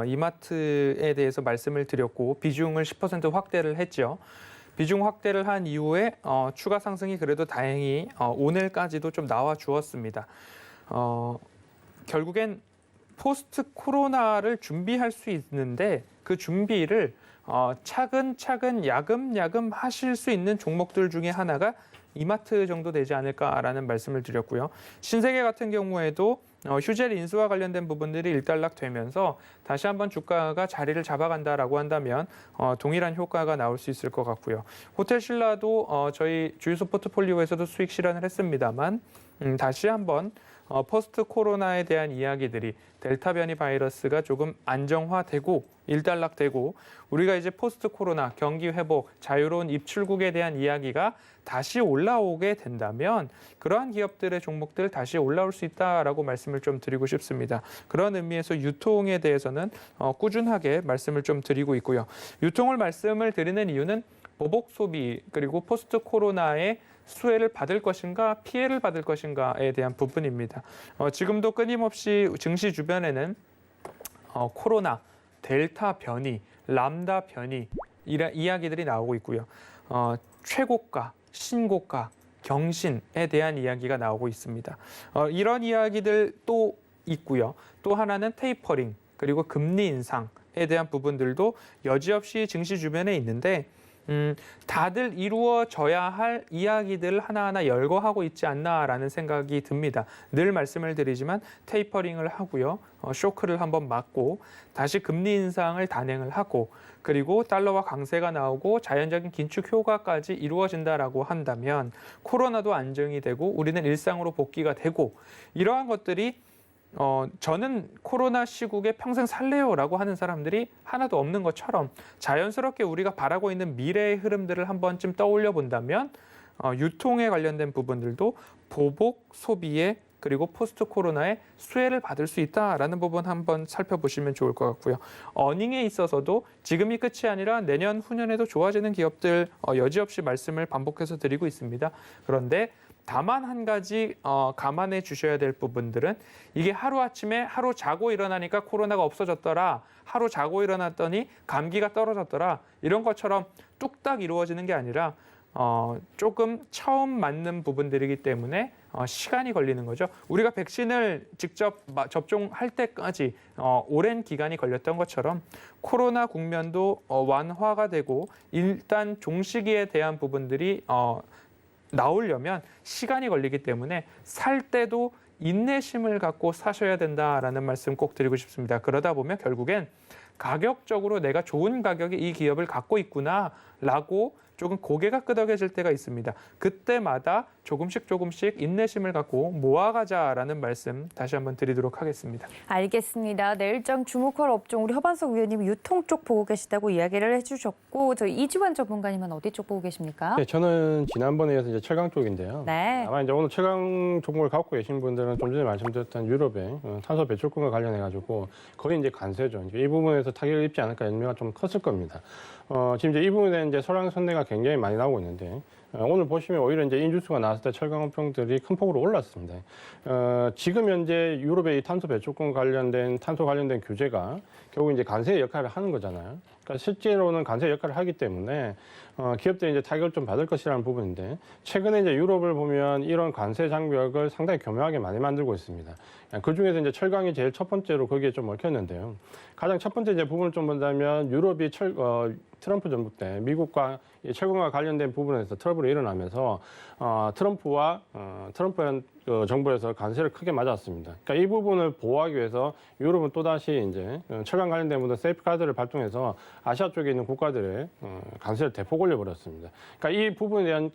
이마트에 대해서 말씀을 드렸고 비중을 10% 확대를 했죠. 비중 확대를 한 이후에 추가 상승이 그래도 다행히 오늘까지도 좀 나와 주었습니다. 결국엔 포스트 코로나를 준비할 수 있는데 그 준비를 차근차근 야금야금 하실 수 있는 종목들 중에 하나가 이마트 정도 되지 않을까라는 말씀을 드렸고요. 신세계 같은 경우에도 휴젤 인수와 관련된 부분들이 일단락되면서 다시 한번 주가가 자리를 잡아간다라고 한다면 동일한 효과가 나올 수 있을 것 같고요. 호텔신라도 저희 주유소 포트폴리오에서도 수익 실현을 했습니다만 다시 한번 포스트 코로나에 대한 이야기들이 델타 변이 바이러스가 조금 안정화되고 일단락되고 우리가 이제 포스트 코로나 경기 회복 자유로운 입출국에 대한 이야기가 다시 올라오게 된다면 그러한 기업들의 종목들 다시 올라올 수 있다라고 말씀을 좀 드리고 싶습니다. 그런 의미에서 유통에 대해서는 꾸준하게 말씀을 좀 드리고 있고요. 유통을 말씀을 드리는 이유는 보복 소비 그리고 포스트 코로나의 수혜를 받을 것인가 피해를 받을 것인가에 대한 부분입니다. 지금도 끊임없이 증시 주변에는 코로나, 델타 변이, 람다 변이 이야기들이 나오고 있고요. 최고가, 신고가, 경신에 대한 이야기가 나오고 있습니다. 이런 이야기들 또 있고요. 또 하나는 테이퍼링 그리고 금리 인상에 대한 부분들도 여지없이 증시 주변에 있는데 다들 이루어져야 할 이야기들을 하나하나 열거하고 있지 않나라는 생각이 듭니다. 늘 말씀을 드리지만 테이퍼링을 하고요. 쇼크를 한번 맞고 다시 금리 인상을 단행을 하고 그리고 달러와 강세가 나오고 자연적인 긴축 효과까지 이루어진다라고 한다면 코로나도 안정이 되고 우리는 일상으로 복귀가 되고 이러한 것들이 저는 코로나 시국에 평생 살래요라고 하는 사람들이 하나도 없는 것처럼 자연스럽게 우리가 바라고 있는 미래의 흐름들을 한 번쯤 떠올려 본다면 유통에 관련된 부분들도 보복 소비에 그리고 포스트 코로나에 수혜를 받을 수 있다라는 부분 한번 살펴보시면 좋을 것 같고요. 어닝에 있어서도 지금이 끝이 아니라 내년 후년에도 좋아지는 기업들 여지없이 말씀을 반복해서 드리고 있습니다. 그런데 다만 한 가지 감안해 주셔야 될 부분들은 이게 하루아침에 하루 자고 일어나니까 코로나가 없어졌더라. 하루 자고 일어났더니 감기가 떨어졌더라. 이런 것처럼 뚝딱 이루어지는 게 아니라 조금 처음 맞는 부분들이기 때문에 시간이 걸리는 거죠. 우리가 백신을 직접 접종할 때까지 오랜 기간이 걸렸던 것처럼 코로나 국면도 완화가 되고 일단 종시기에 대한 부분들이 나오려면 시간이 걸리기 때문에 살 때도 인내심을 갖고 사셔야 된다라는 말씀 꼭 드리고 싶습니다. 그러다 보면 결국엔 가격적으로 내가 좋은 가격에 이 기업을 갖고 있구나라고 조금 고개가 끄덕여질 때가 있습니다. 그때마다 조금씩 인내심을 갖고 모아가자라는 말씀 다시 한번 드리도록 하겠습니다. 알겠습니다. 내일장 주목할 업종 우리 허반석 위원님 유통 쪽 보고 계시다고 이야기를 해주셨고 저희 이주환 전문가님은 어디 쪽 보고 계십니까? 네, 저는 지난번에 이어서 이제 철강 쪽인데요. 네. 아마 이제 오늘 철강 종목을 갖고 계신 분들은 좀 전에 말씀드렸던 유럽의 탄소 배출권과 관련해 가지고 거의 이제 관세죠. 이제 이 부분에서 타격을 입지 않을까 염려가 좀 컸을 겁니다. 지금 이제 이 부분에 이제 소량선례가 굉장히 많이 나오고 있는데 오늘 보시면 오히려 이제 인주수가 나왔을 때 철강 업종들이 큰 폭으로 올랐습니다. 지금 현재 유럽의 이 탄소 배출권 관련된 탄소 관련된 규제가 결국 이제 관세의 역할을 하는 거잖아요. 그러니까 실제로는 관세 역할을 하기 때문에 기업들이 이제 타격을 좀 받을 것이라는 부분인데 최근에 이제 유럽을 보면 이런 관세 장벽을 상당히 교묘하게 많이 만들고 있습니다. 그 중에서 이제 철강이 제일 첫 번째로 거기에 좀 얽혔는데요. 가장 첫 번째 이제 부분을 좀 본다면 유럽이 트럼프 정부 때 미국과 철강과 관련된 부분에서 트러블이 일어나면서 트럼프와 트럼프 정부에서 관세를 크게 맞았습니다. 그러니까 이 부분을 보호하기 위해서 유럽은 또다시 이제 철강 관련된 부분 세이프가드를 발동해서 아시아 쪽에 있는 국가들의 관세를 대폭 올려버렸습니다. 그러니까 이 부분에 대한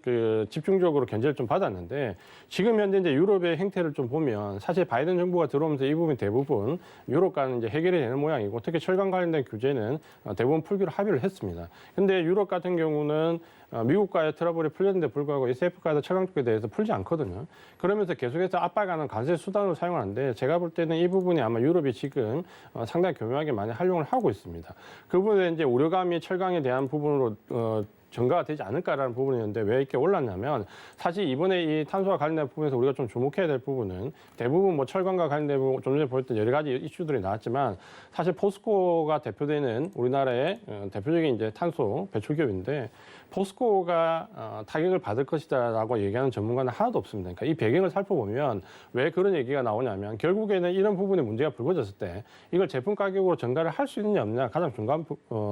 집중적으로 견제를 좀 받았는데 지금 현재 이제 유럽의 행태를 좀 보면 사실 바이든 정부가 들어오면서 이 부분 대부분 유럽과는 이제 해결이 되는 모양이고 특히 철강 관련된 규제는 대부분 풀기로 합의를 했습니다. 근데 유럽 같은 경우는 미국과의 트러블이 풀렸는데 불구하고 이 세이프가드 철강 쪽에 대해서 풀지 않거든요. 그러면서 계속해서 압박하는 관세 수단으로 사용하는데 제가 볼 때는 이 부분이 아마 유럽이 지금 상당히 교묘하게 많이 활용을 하고 있습니다. 그 부분에 이제 우려감이 철강에 대한 부분으로 증가가 되지 않을까라는 부분이었는데 왜 이렇게 올랐냐면 사실 이번에 이 탄소와 관련된 부분에서 우리가 좀 주목해야 될 부분은 대부분 뭐 철강과 관련된 부분 좀 전에 보였던 여러 가지 이슈들이 나왔지만 사실 포스코가 대표되는 우리나라의 대표적인 이제 탄소 배출 기업인데 포스코가 타격을 받을 것이다라고 얘기하는 전문가는 하나도 없습니다. 그러니까 이 배경을 살펴보면 왜 그런 얘기가 나오냐면 결국에는 이런 부분에 문제가 불거졌을 때 이걸 제품 가격으로 전가를 할 수 있느냐 없느냐 가장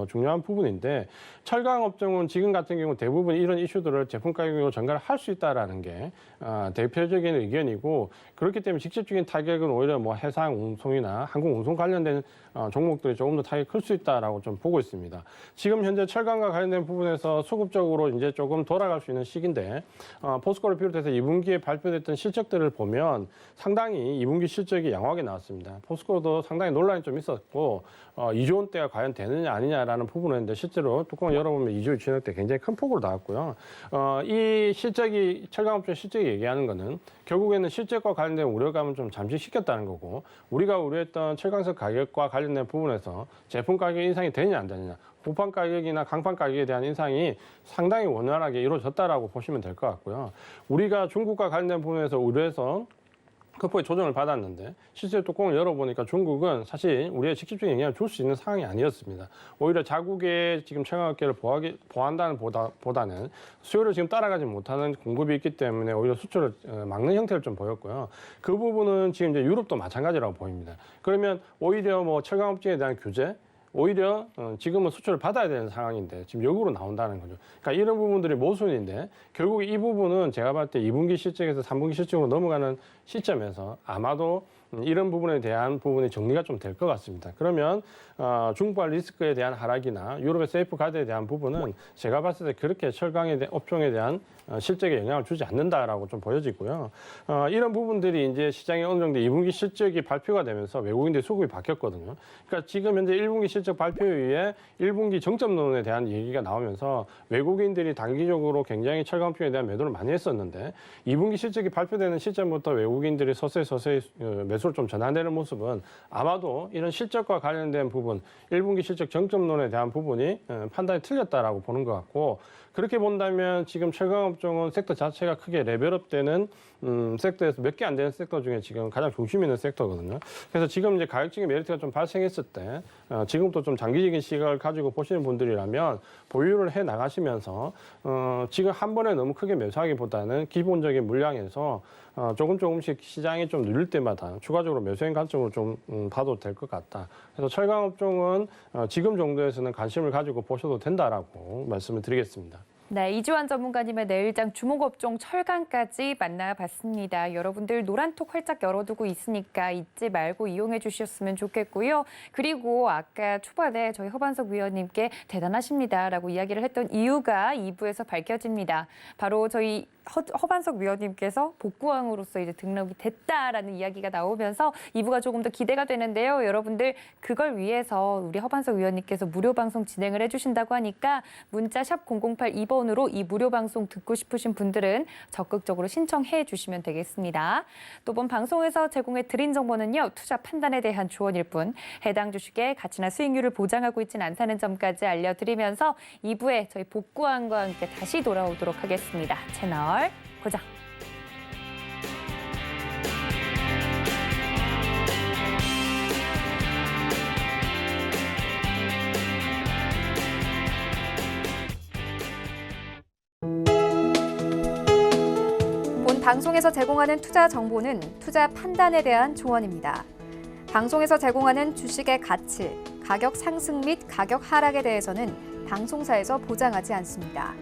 중요한 부분인데 철강 업종은 지금 같은 경우 대부분 이런 이슈들을 제품 가격으로 전가를 할 수 있다라는 게 대표적인 의견이고 그렇기 때문에 직접적인 타격은 오히려 뭐 해상 운송이나 항공 운송 관련된 종목들이 조금 더 타격이 클 수 있다라고 좀 보고 있습니다. 지금 현재 철강과 관련된 부분에서 수급적으로 이제 조금 돌아갈 수 있는 시기인데 포스코를 비롯해서 2분기에 발표됐던 실적들을 보면 상당히 2분기 실적이 양호하게 나왔습니다. 포스코도 상당히 논란이 좀 있었고 2조 원대가 과연 되느냐 아니냐라는 부분인데 실제로 뚜껑을 열어보면 2조 2천억대 굉장히 큰 폭으로 나왔고요. 이 실적이 철강업종 실적이 얘기하는 거는 결국에는 실적과 관련된 우려감은 좀 잠식시켰다는 거고 우리가 우려했던 철강석 가격과 관련된 부분에서 제품 가격 인상이 되느냐 안 되느냐 고판 가격이나 강판 가격에 대한 인상이 상당히 원활하게 이루어졌다라고 보시면 될 것 같고요. 우리가 중국과 관련된 부분에서 우려해서 급하게 조정을 받았는데 실제 뚜껑을 열어보니까 중국은 사실 우리의 직접적인 영향을 줄 수 있는 상황이 아니었습니다. 오히려 자국의 지금 철강업계를 보호한다는 보다는 수요를 지금 따라가지 못하는 공급이 있기 때문에 오히려 수출을 막는 형태를 좀 보였고요. 그 부분은 지금 이제 유럽도 마찬가지라고 보입니다. 그러면 오히려 뭐 철강업종에 대한 규제 오히려 지금은 수출을 받아야 되는 상황인데 지금 역으로 나온다는 거죠. 그러니까 이런 부분들이 모순인데 결국 이 부분은 제가 봤을 때 2분기 실적에서 3분기 실적으로 넘어가는 시점에서 아마도 이런 부분에 대한 부분이 정리가 좀 될 것 같습니다. 그러면 중국발 리스크에 대한 하락이나 유럽의 세이프가드에 대한 부분은 제가 봤을 때 그렇게 철강에 대한 업종에 대한 실적에 영향을 주지 않는다라고 좀 보여지고요. 이런 부분들이 이제 시장에 어느 정도 2분기 실적이 발표가 되면서 외국인들의 수급이 바뀌었거든요. 그러니까 지금 현재 1분기 실적 발표 이후에 1분기 정점론에 대한 얘기가 나오면서 외국인들이 단기적으로 굉장히 철강업종에 대한 매도를 많이 했었는데 2분기 실적이 발표되는 시점부터 외국인들이 서서히 매수를 좀 전환되는 모습은 아마도 이런 실적과 관련된 부분, 1분기 실적 정점론에 대한 부분이 판단이 틀렸다라고 보는 것 같고 그렇게 본다면 지금 철강업종은 섹터 자체가 크게 레벨업되는 섹터에서 몇 개 안 되는 섹터 중에 지금 가장 중심이 있는 섹터거든요. 그래서 지금 이제 가격적인 메리트가 좀 발생했을 때 지금부터 좀 장기적인 시각을 가지고 보시는 분들이라면 보유를 해 나가시면서 지금 한 번에 너무 크게 매수하기보다는 기본적인 물량에서 조금씩 시장이 좀 눌릴 때마다 추가적으로 매수행 관점으로 좀 봐도 될 것 같다. 그래서 철강업종은 지금 정도에서는 관심을 가지고 보셔도 된다라고 말씀을 드리겠습니다. 네, 이주환 전문가님의 내일장 주목업종 철강까지 만나봤습니다. 여러분들 노란톡 활짝 열어두고 있으니까 잊지 말고 이용해 주셨으면 좋겠고요. 그리고 아까 초반에 저희 허반석 위원님께 대단하십니다라고 이야기를 했던 이유가 2부에서 밝혀집니다. 바로 저희 허반석 위원님께서 복구왕으로서 이제 등록이 됐다라는 이야기가 나오면서 2부가 조금 더 기대가 되는데요. 여러분들 그걸 위해서 우리 허반석 위원님께서 무료 방송 진행을 해주신다고 하니까 문자 샵 0082번으로 이 무료 방송 듣고 싶으신 분들은 적극적으로 신청해 주시면 되겠습니다. 또 본 방송에서 제공해 드린 정보는요. 투자 판단에 대한 조언일 뿐 해당 주식의 가치나 수익률을 보장하고 있지는 않다는 점까지 알려드리면서 2부에 저희 복구왕과 함께 다시 돌아오도록 하겠습니다. 채널 고정. 본 방송에서 제공하는 투자 정보는 투자 판단에 대한 조언입니다. 방송에서 제공하는 주식의 가치, 가격 상승 및 가격 하락에 대해서는 방송사에서 보장하지 않습니다.